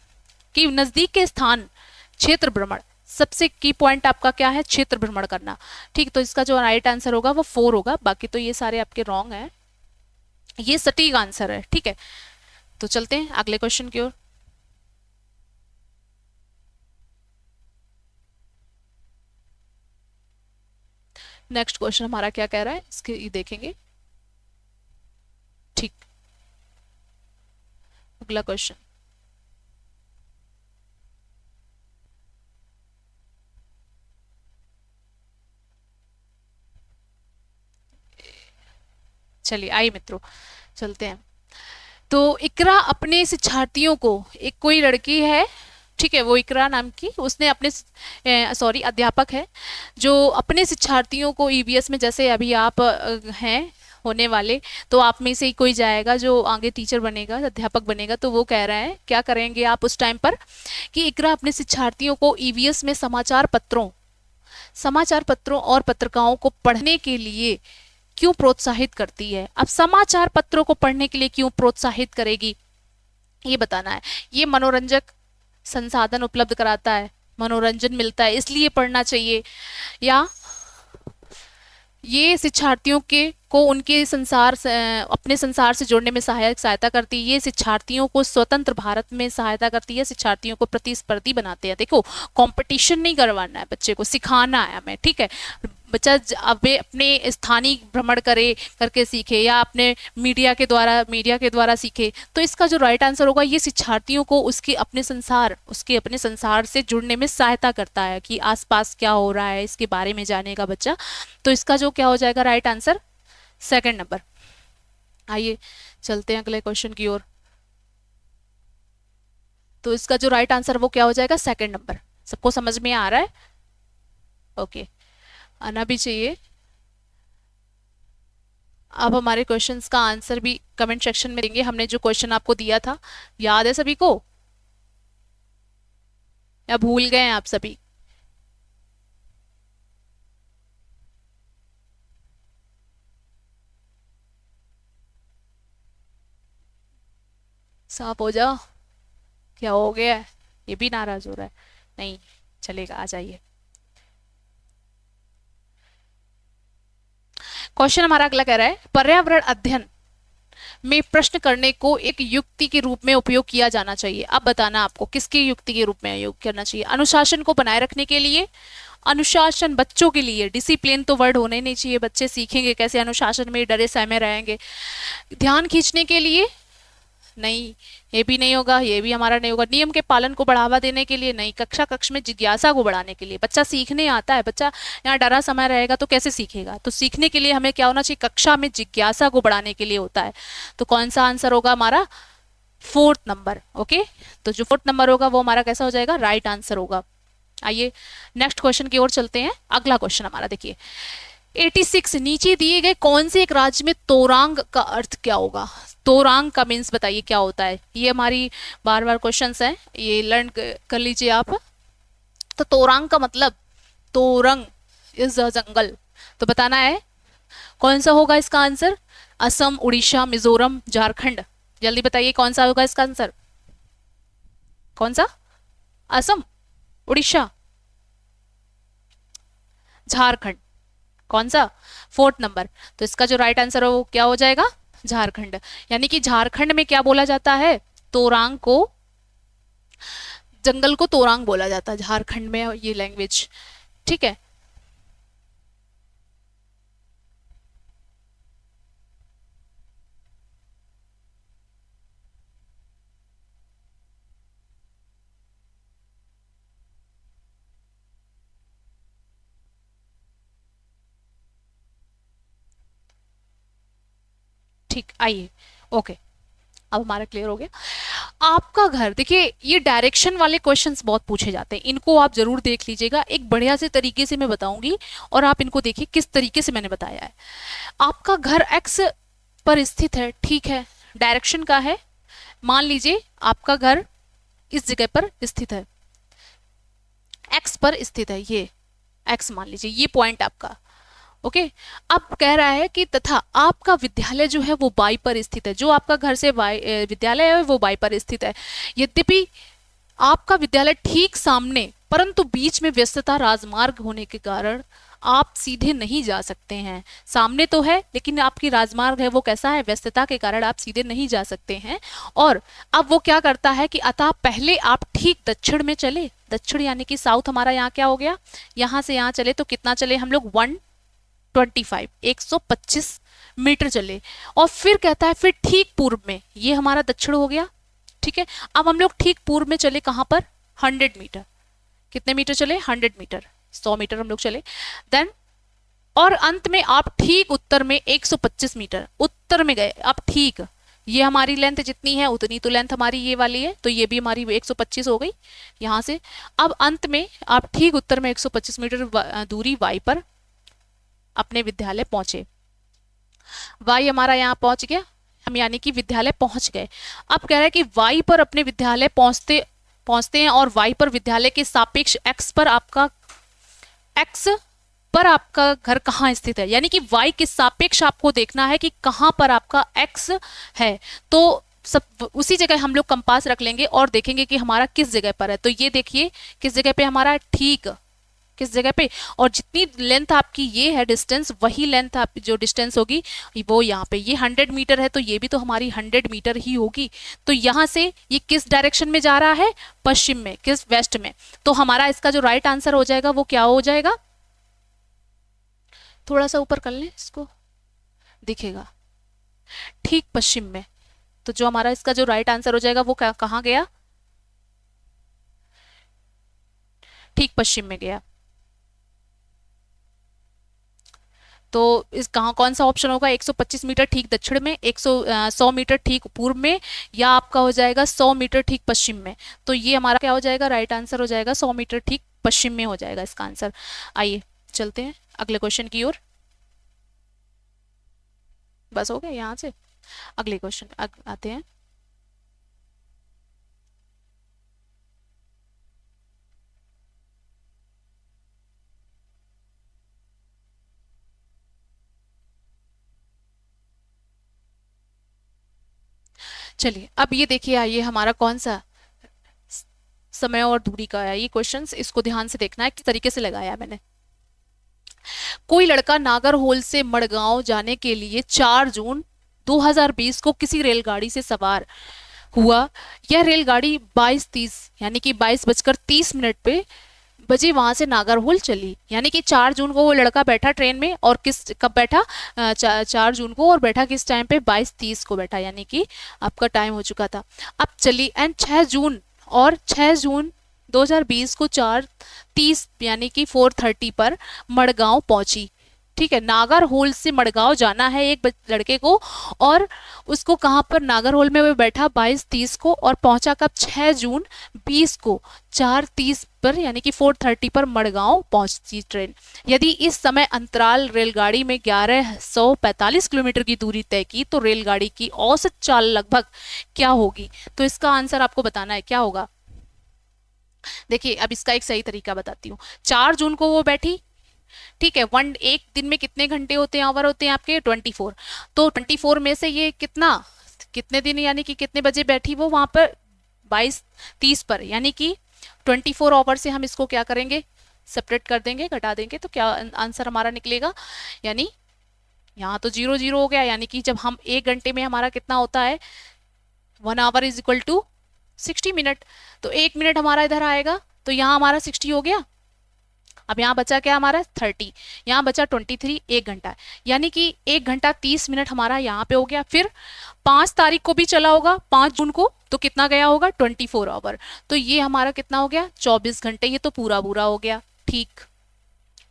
कि नजदीक के स्थान, क्षेत्र भ्रमण। सबसे की पॉइंट आपका क्या है? क्षेत्र भ्रमण करना। ठीक, तो इसका जो राइट आंसर होगा वो 4 होगा, बाकी तो ये सारे आपके रॉन्ग है, ये सटीक आंसर है। ठीक है, तो चलते हैं अगले क्वेश्चन की ओर। नेक्स्ट क्वेश्चन हमारा क्या कह रहा है, इसके देखेंगे। ठीक, अगला क्वेश्चन, चलिए आइए मित्रों चलते हैं। तो इकरा अपने शिक्षार्थियों को, एक कोई लड़की है, ठीक है, वो इकरा नाम की, उसने अपने सॉरी अध्यापक है, जो अपने शिक्षार्थियों को ईवीएस में, जैसे अभी आप हैं होने वाले, तो आप में से ही कोई जाएगा जो आगे टीचर बनेगा, अध्यापक बनेगा, तो वो कह रहा है क्या करेंगे आप उस टाइम पर कि इकरा अपने शिक्षार्थियों को ईवीएस में समाचार पत्रों और पत्रिकाओं को पढ़ने के लिए क्यों प्रोत्साहित करती है। अब समाचार पत्रों को पढ़ने के लिए क्यों प्रोत्साहित करेगी, ये बताना है। ये मनोरंजक संसाधन उपलब्ध कराता है, मनोरंजन मिलता है इसलिए पढ़ना चाहिए, या ये शिक्षार्थियों के को उनके संसार से, अपने संसार से जोड़ने में सहायता करती है, ये शिक्षार्थियों को स्वतंत्र भारत में सहायता करती है, शिक्षार्थियों को प्रतिस्पर्धी बनाते हैं। देखो, कंपटीशन नहीं करवाना है बच्चे को, सिखाना है हमें। ठीक है, बच्चा अपने स्थानीय भ्रमण करके सीखे, या अपने मीडिया के द्वारा सीखे। तो इसका जो राइट आंसर होगा, ये शिक्षार्थियों को उसके अपने संसार से जुड़ने में सहायता करता है कि आसपास क्या हो रहा है इसके बारे में जानेगा बच्चा। तो इसका जो क्या हो जाएगा राइट आंसर, सेकंड नंबर। आइए चलते हैं अगले क्वेश्चन की ओर। तो इसका जो राइट आंसर वो क्या हो जाएगा, सेकंड नंबर। सबको समझ में आ रहा है? ओके, आना भी चाहिए। अब हमारे क्वेश्चंस का आंसर भी कमेंट सेक्शन में देंगे। हमने जो क्वेश्चन आपको दिया था याद है सभी को, या भूल गए हैं आप सभी? साफ हो जाओ, क्या हो गया है? ये भी नाराज हो रहा है? नहीं चलेगा, आ जाइए। क्वेश्चन हमारा अगला कह रहा है, पर्यावरण अध्ययन में प्रश्न करने को एक युक्ति के रूप में उपयोग किया जाना चाहिए। अब बताना आपको किसकी युक्ति के रूप में उपयोग करना चाहिए। अनुशासन को बनाए रखने के लिए, अनुशासन बच्चों के लिए, डिसिप्लिन तो वर्ड होने नहीं चाहिए, बच्चे सीखेंगे कैसे अनुशासन में, डरे सहमे रहेंगे। ध्यान खींचने के लिए नहीं, ये भी नहीं होगा, ये भी हमारा नहीं होगा। नियम के पालन को बढ़ावा देने के लिए नहीं। कक्षा कक्ष में जिज्ञासा को बढ़ाने के लिए, बच्चा सीखने आता है, बच्चा यहाँ डरा समय रहेगा तो कैसे सीखेगा? तो सीखने के लिए हमें क्या होना चाहिए, कक्षा में जिज्ञासा को बढ़ाने के लिए होता है। तो कौन सा आंसर होगा हमारा, फोर्थ नंबर। ओके, तो जो फोर्थ नंबर होगा वो हमारा कैसा हो जाएगा, राइट आंसर होगा। आइए नेक्स्ट क्वेश्चन की ओर चलते हैं। अगला क्वेश्चन हमारा देखिए 86, नीचे दिए गए कौन से एक राज्य में तोरांग का अर्थ क्या होगा? तोरांग का मीन्स बताइए क्या होता है? ये हमारी बार बार क्वेश्चंस हैं, ये लर्न कर लीजिए आप। तो तोरांग का मतलब, तोरंग इज द जंगल। तो बताना है कौन सा होगा इसका आंसर। असम, उड़ीसा, मिजोरम, झारखंड। जल्दी बताइए कौन सा होगा इसका आंसर। कौन सा? असम, उड़ीसा, झारखंड। कौन सा? Fourth number. तो इसका जो राइट आंसर है वो क्या हो जाएगा, झारखंड। यानी कि झारखंड में क्या बोला जाता है, तोरांग को, जंगल को तोरांग बोला जाता है झारखंड में, ये लैंग्वेज। ठीक है, ठीक। आइए, ओके, अब हमारा क्लियर हो गया। आपका घर, देखिए ये डायरेक्शन वाले क्वेश्चंस बहुत पूछे जाते हैं, इनको आप जरूर देख लीजिएगा। एक बढ़िया से तरीके से मैं बताऊंगी और आप इनको देखिए किस तरीके से मैंने बताया है। आपका घर एक्स पर स्थित है, ठीक है, डायरेक्शन का है। मान लीजिए आपका घर इस जगह पर स्थित है, एक्स पर स्थित है, ये एक्स मान लीजिए, ये पॉइंट आपका। ओके, अब कह रहा है कि तथा आपका विद्यालय जो है वो वाई पर स्थित है। जो आपका घर से विद्यालय है वो वाई पर स्थित है। यद्यपि आपका विद्यालय ठीक सामने, परंतु बीच में व्यस्तता राजमार्ग होने के कारण आप सीधे नहीं जा सकते हैं। सामने तो है लेकिन आपकी राजमार्ग है वो कैसा है, व्यस्तता के कारण आप सीधे नहीं जा सकते हैं। और अब वो क्या करता है कि अतः पहले आप ठीक दक्षिण में चले। दक्षिण यानी कि साउथ, हमारा यहाँ क्या हो गया, यहाँ से यहाँ चले तो कितना चले हम लोग, 125 मीटर चले। और फिर कहता है फिर ठीक पूर्व में, ये हमारा दक्षिण हो गया, ठीक है। अब हम लोग ठीक पूर्व में चले, कहां पर, 100 मीटर। कितने मीटर चले, 100 मीटर, 100 मीटर हम लोग चले। देन और अंत में आप ठीक उत्तर में 125 मीटर उत्तर में गए। अब ठीक, ये हमारी लेंथ जितनी है उतनी तो लेंथ हमारी ये वाली है, तो ये भी हमारी 125 हो गई यहां से। अब अंत में आप ठीक उत्तर में 125 मीटर दूरी वाई पर अपने विद्यालय पहुंचे। वाई हमारा यहाँ पहुंच गया, हम यानी कि विद्यालय पहुंच गए। अब कह रहा है कि वाई पर अपने विद्यालय पहुंचते हैं और वाई पर विद्यालय के सापेक्ष एक्स पर आपका घर कहाँ स्थित है। यानी कि वाई के सापेक्ष आपको देखना है कि कहाँ पर आपका एक्स है। तो सब उसी जगह हम लोग कंपास रख लेंगे और देखेंगे कि हमारा किस जगह पर है। तो ये देखिए किस जगह पे हमारा, ठीक किस जगह पे, और जितनी लेंथ आपकी ये है डिस्टेंस, वही लेंथ आप जो डिस्टेंस होगी वो यहाँ पे, ये 100 मीटर है तो ये भी तो हमारी 100 मीटर ही होगी। तो यहाँ से ये किस डायरेक्शन में जा रहा है, पश्चिम में, किस, वेस्ट में। तो हमारा इसका जो राइट आंसर हो जाएगा वो क्या हो जाएगा, थोड़ा सा ऊपर कर लें इसको, दिखेगा, ठीक पश्चिम में। तो जो हमारा इसका जो राइट आंसर हो जाएगा वो कहाँ गया, ठीक पश्चिम में गया। तो इस कहाँ कौन सा ऑप्शन होगा? 125 मीटर ठीक दक्षिण में, 100 मीटर ठीक पूर्व में, या आपका हो जाएगा 100 मीटर ठीक पश्चिम में। तो ये हमारा क्या हो जाएगा? राइट आंसर हो जाएगा 100 मीटर ठीक पश्चिम में हो जाएगा इसका आंसर। आइए चलते हैं अगले क्वेश्चन की ओर। बस हो गया यहाँ से, अगले क्वेश्चन आते हैं। चलिए अब ये देखिए, ये हमारा कौन सा समय और दूरी का है ये क्वेश्चंस, इसको ध्यान से देखना है किस तरीके से लगाया है मैंने। कोई लड़का नागरहोल से मड़गांव जाने के लिए 4 जून 2020 को किसी रेलगाड़ी से सवार हुआ। यह रेलगाड़ी 22:30 यानी कि 22:30 पे बजे वहां से नागरहोल चली। यानी कि 4 जून को वो लड़का बैठा ट्रेन में, और किस कब बैठा? 4 जून को, और बैठा किस टाइम पे? 22:30 को बैठा, यानी कि आपका टाइम हो चुका था। अब चली एंड 6 जून 2020 को 4:30 यानी कि 4:30 पर मड़गांव पहुंची। ठीक है, नागरहोल से मड़गांव जाना है एक लड़के को, और उसको कहाँ पर? नागरहोल में वो बैठा 22:30 को, और पहुंचा कब? 6 जून 20 को 4:30 पर यानी कि 4:30 पर मड़गांव पहुंची ट्रेन। यदि इस समय अंतराल रेलगाड़ी में 1145 किलोमीटर की दूरी तय की तो रेलगाड़ी की औसत चाल लगभग क्या होगी? तो इसका आंसर आपको बताना है क्या होगा। देखिए अब इसका एक सही तरीका बताती हूँ। 4 जून को वो बैठी, ठीक है, एक दिन में कितने घंटे होते हैं, आवर होते हैं आपके? 24। तो 24 में से ये कितने दिन यानी कि कितने बजे बैठी वो वहां पर? 22:30 पर, यानी कि 24 आवर से हम इसको क्या करेंगे? सेपरेट कर देंगे, घटा देंगे, तो क्या आंसर हमारा निकलेगा? यानी यहाँ तो 0 0 हो गया, यानी कि जब हम 1 घंटे में हमारा कितना होता है? 1 hour is equal to 60 minute. तो 1 मिनट हमारा इधर आएगा, तो यहाँ हमारा 60 हो गया। अब यहाँ बचा क्या हमारा? 30, यहाँ बचा 23, 1 घंटा, यानी कि 1 घंटा 30 मिनट हमारा यहाँ पे हो गया। फिर 5 तारीख को भी चला होगा, 5 जून को, तो कितना गया होगा? 24 आवर। तो ये हमारा कितना हो गया? 24 घंटे। ये तो पूरा हो गया। ठीक,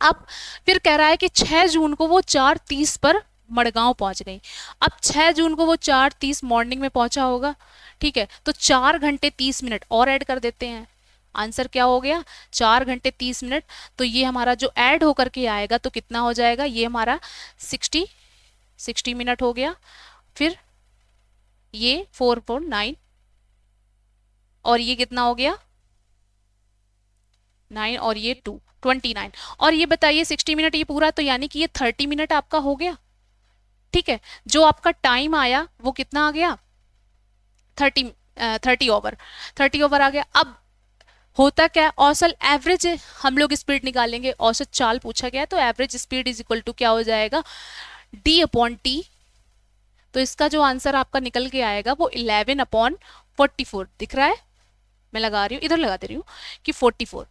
अब फिर कह रहा है कि 6 जून को वो 4:30 पर मड़गांव पहुंच गई। अब 6 जून को वो 4:30 मॉर्निंग में पहुंचा होगा, ठीक है, तो 4 घंटे 30 मिनट और ऐड कर देते हैं। आंसर क्या हो गया? 4 घंटे 30 मिनट। तो ये हमारा जो ऐड होकर के आएगा तो कितना हो जाएगा? ये हमारा 60 मिनट हो गया। फिर ये 4.9, और ये कितना हो गया? 9, और ये 2, 29। और ये बताइए 60 मिनट ये पूरा, तो यानी कि ये 30 मिनट आपका हो गया। ठीक है, जो आपका टाइम आया वो कितना आ गया? 30 ओवर, 30 ओवर आ गया। अब होता क्या? औसत एवरेज हम लोग स्पीड निकालेंगे, औसत चाल पूछा गया, तो average speed is equal to क्या हो जाएगा? D/T। तो इसका जो आंसर आपका निकल के आएगा वो 11/44 दिख रहा है। मैं लगा रही हूँ, इधर लगा दे रही हूँ कि 44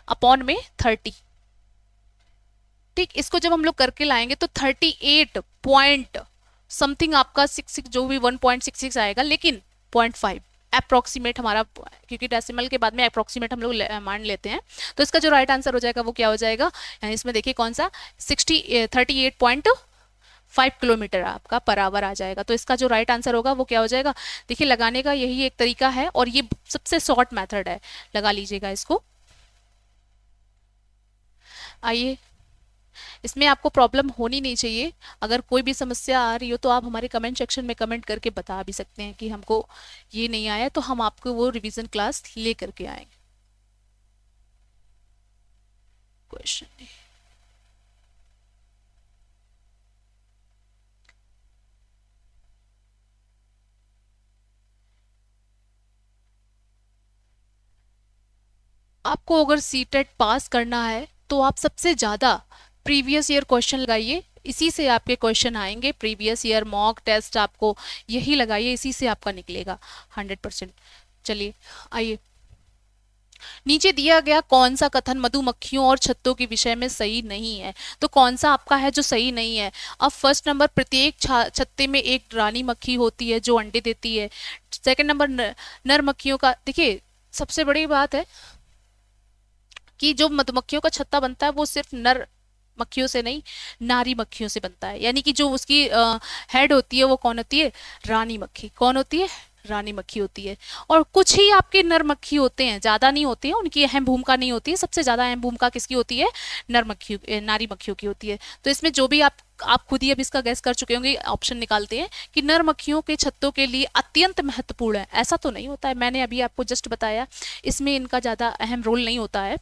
अपॉन में 30। ठीक, इसको जब हम लोग करके लाएंगे तो 38 पॉइंट समथिंग आपका 66, जो भी 1.66 आएगा, लेकिन 0.5 अप्रोक्सीमेट हमारा, क्योंकि डेसिमल के बाद में अप्रोक्सीमेट हम लोग मान लेते हैं। तो इसका जो राइट आंसर हो जाएगा वो क्या हो जाएगा? यानी इसमें देखिए कौन सा 38.5 किलोमीटर आपका पर आवर आ जाएगा। तो इसका जो राइट आंसर होगा वो क्या हो जाएगा? देखिए लगाने का यही एक तरीका है, और ये सबसे शॉर्ट मेथड है, लगा लीजिएगा इसको। आइए, इसमें आपको प्रॉब्लम होनी नहीं चाहिए। अगर कोई भी समस्या आ रही हो तो आप हमारे कमेंट सेक्शन में कमेंट करके बता भी सकते हैं कि हमको ये नहीं आया, तो हम आपको वो रिवीजन क्लास ले करके आएंगे। क्वेश्चन आपको अगर सीटेट पास करना है तो आप सबसे ज़्यादा प्रीवियस ईयर क्वेश्चन लगाइए, इसी से आपके क्वेश्चन आएंगे। प्रीवियस ईयर मॉक टेस्ट आपको यही लगाइए, इसी से आपका निकलेगा 100%। चलिए आइए, नीचे दिया गया कौन सा कथन मधुमक्खियों और छत्तों के विषय में सही नहीं है? तो कौन सा आपका है जो सही नहीं है? अब फर्स्ट नंबर, प्रत्येक छत्ते में एक रानी मक्खी होती है जो अंडे देती है। सेकंड नंबर, नर मक्खियों का, देखिए सबसे बड़ी बात है कि जो मधुमक्खियों का छत्ता बनता है वो सिर्फ नर मक्खियों से नहीं, नारी मक्खियों से बनता है। यानी कि जो उसकी हेड होती है वो कौन होती है, रानी मक्खी। कौन होती है, रानी मक्खी होती है। और कुछ ही आपके नर मक्खी होते हैं, ज्यादा नहीं होते हैं, उनकी अहम भूमिका नहीं होती है। सबसे ज्यादा अहम भूमिका किसकी होती है, नर मक्खियों, नारी मक्खियों की होती है। तो इसमें जो भी आप खुद ही अब इसका गैस कर चुके होंगे, ऑप्शन निकालते हैं कि नर मक्खियों के छत्तों के लिए अत्यंत महत्वपूर्ण है, ऐसा तो नहीं होता है। मैंने अभी आपको जस्ट बताया, इसमें इनका ज्यादा अहम रोल नहीं होता है,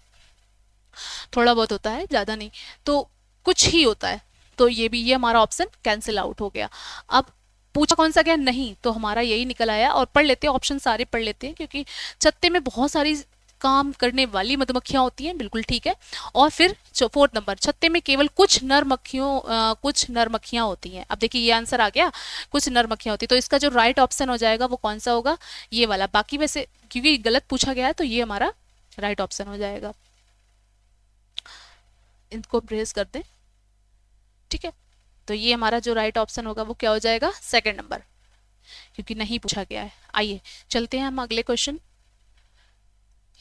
थोड़ा बहुत होता है, ज्यादा नहीं, तो कुछ ही होता है। तो ये भी, ये हमारा ऑप्शन कैंसिल आउट हो गया। अब पूछा कौन सा गया, नहीं, तो हमारा यही निकल आया। और पढ़ लेते हैं, ऑप्शन सारे पढ़ लेते हैं, क्योंकि छत्ते में बहुत सारी काम करने वाली मधुमक्खियां होती हैं, बिल्कुल ठीक है। और फिर 4th नंबर, छत्ते में केवल कुछ नर मक्खियां होती हैं। अब देखिए ये आंसर आ गया, कुछ नर मक्खियां होती, तो इसका जो राइट ऑप्शन हो जाएगा वो कौन सा होगा, ये वाला। बाकी वैसे क्योंकि गलत पूछा गया है तो ये हमारा राइट ऑप्शन हो जाएगा। इनको प्रेस कर दें, ठीक है। तो ये हमारा जो राइट ऑप्शन होगा वो क्या हो जाएगा, 2nd नंबर, क्योंकि नहीं पूछा गया है। आइए चलते हैं हम अगले क्वेश्चन।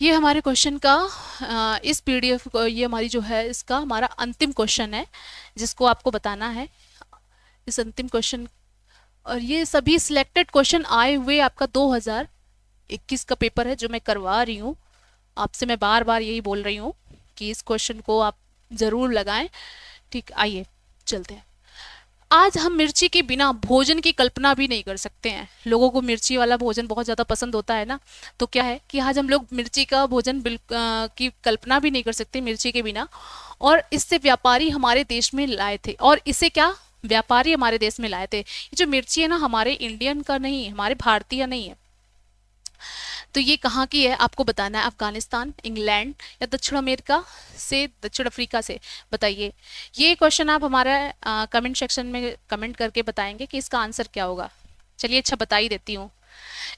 ये हमारे क्वेश्चन का इस पीडीएफ को, ये हमारी जो है इसका हमारा अंतिम क्वेश्चन है जिसको आपको बताना है, इस अंतिम क्वेश्चन। और ये सभी सिलेक्टेड क्वेश्चन आए हुए आपका 2021 का पेपर है जो मैं करवा रही हूँ आपसे। मैं बार बार यही बोल रही हूँ कि इस क्वेश्चन को आप जरूर लगाएं, ठीक। आइए चलते हैं। आज हम मिर्ची के बिना भोजन की कल्पना भी नहीं कर सकते हैं। लोगों को मिर्ची वाला भोजन बहुत ज़्यादा पसंद होता है ना, तो क्या है कि आज हम लोग मिर्ची का भोजन की कल्पना भी नहीं कर सकते मिर्ची के बिना। और इससे व्यापारी हमारे देश में लाए थे, और इसे क्या, व्यापारी हमारे देश में लाए थे। ये जो मिर्ची है ना, हमारे इंडियन का नहीं है, हमारे भारतीय नहीं है। तो ये कहाँ की है आपको बताना है, अफगानिस्तान, इंग्लैंड या दक्षिण अमेरिका से, दक्षिण अफ्रीका से, बताइए। ये क्वेश्चन आप हमारा कमेंट सेक्शन में कमेंट करके बताएंगे कि इसका आंसर क्या होगा। चलिए अच्छा बता ही देती हूँ,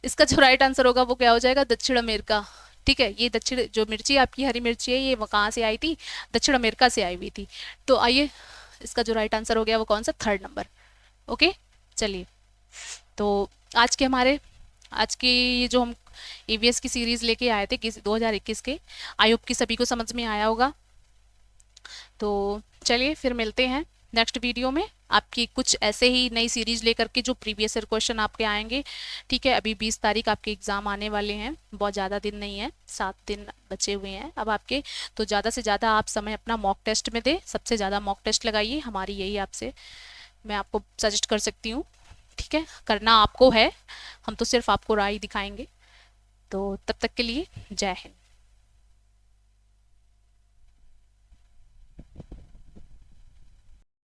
इसका जो राइट आंसर होगा वो क्या हो जाएगा, दक्षिण अमेरिका, ठीक है। ये दक्षिण, जो मिर्ची आपकी हरी मिर्ची है, ये कहाँ से आई थी, दक्षिण अमेरिका से आई हुई थी। तो आइए, इसका जो राइट आंसर हो गया वो कौन सा, 3rd नंबर। ओके चलिए, तो आज की ये जो हम ईवीएस की सीरीज लेके आए थे 2021 के, आई होप की सभी को समझ में आया होगा। तो चलिए फिर मिलते हैं नेक्स्ट वीडियो में, आपकी कुछ ऐसे ही नई सीरीज लेकर के जो प्रीवियस ईयर क्वेश्चन आपके आएंगे, ठीक है। अभी 20 तारीख आपके एग्जाम आने वाले हैं, बहुत ज़्यादा दिन नहीं है, 7 दिन बचे हुए हैं अब आपके। तो ज़्यादा से ज़्यादा आप समय अपना मॉक टेस्ट में दें, सबसे ज़्यादा मॉक टेस्ट लगाइए, हमारी यही आपसे मैं आपको सजेस्ट कर सकती हूँ, ठीक है। करना आपको है, हम तो सिर्फ आपको राह दिखाएंगे। तो तब तक के लिए जय हिंद।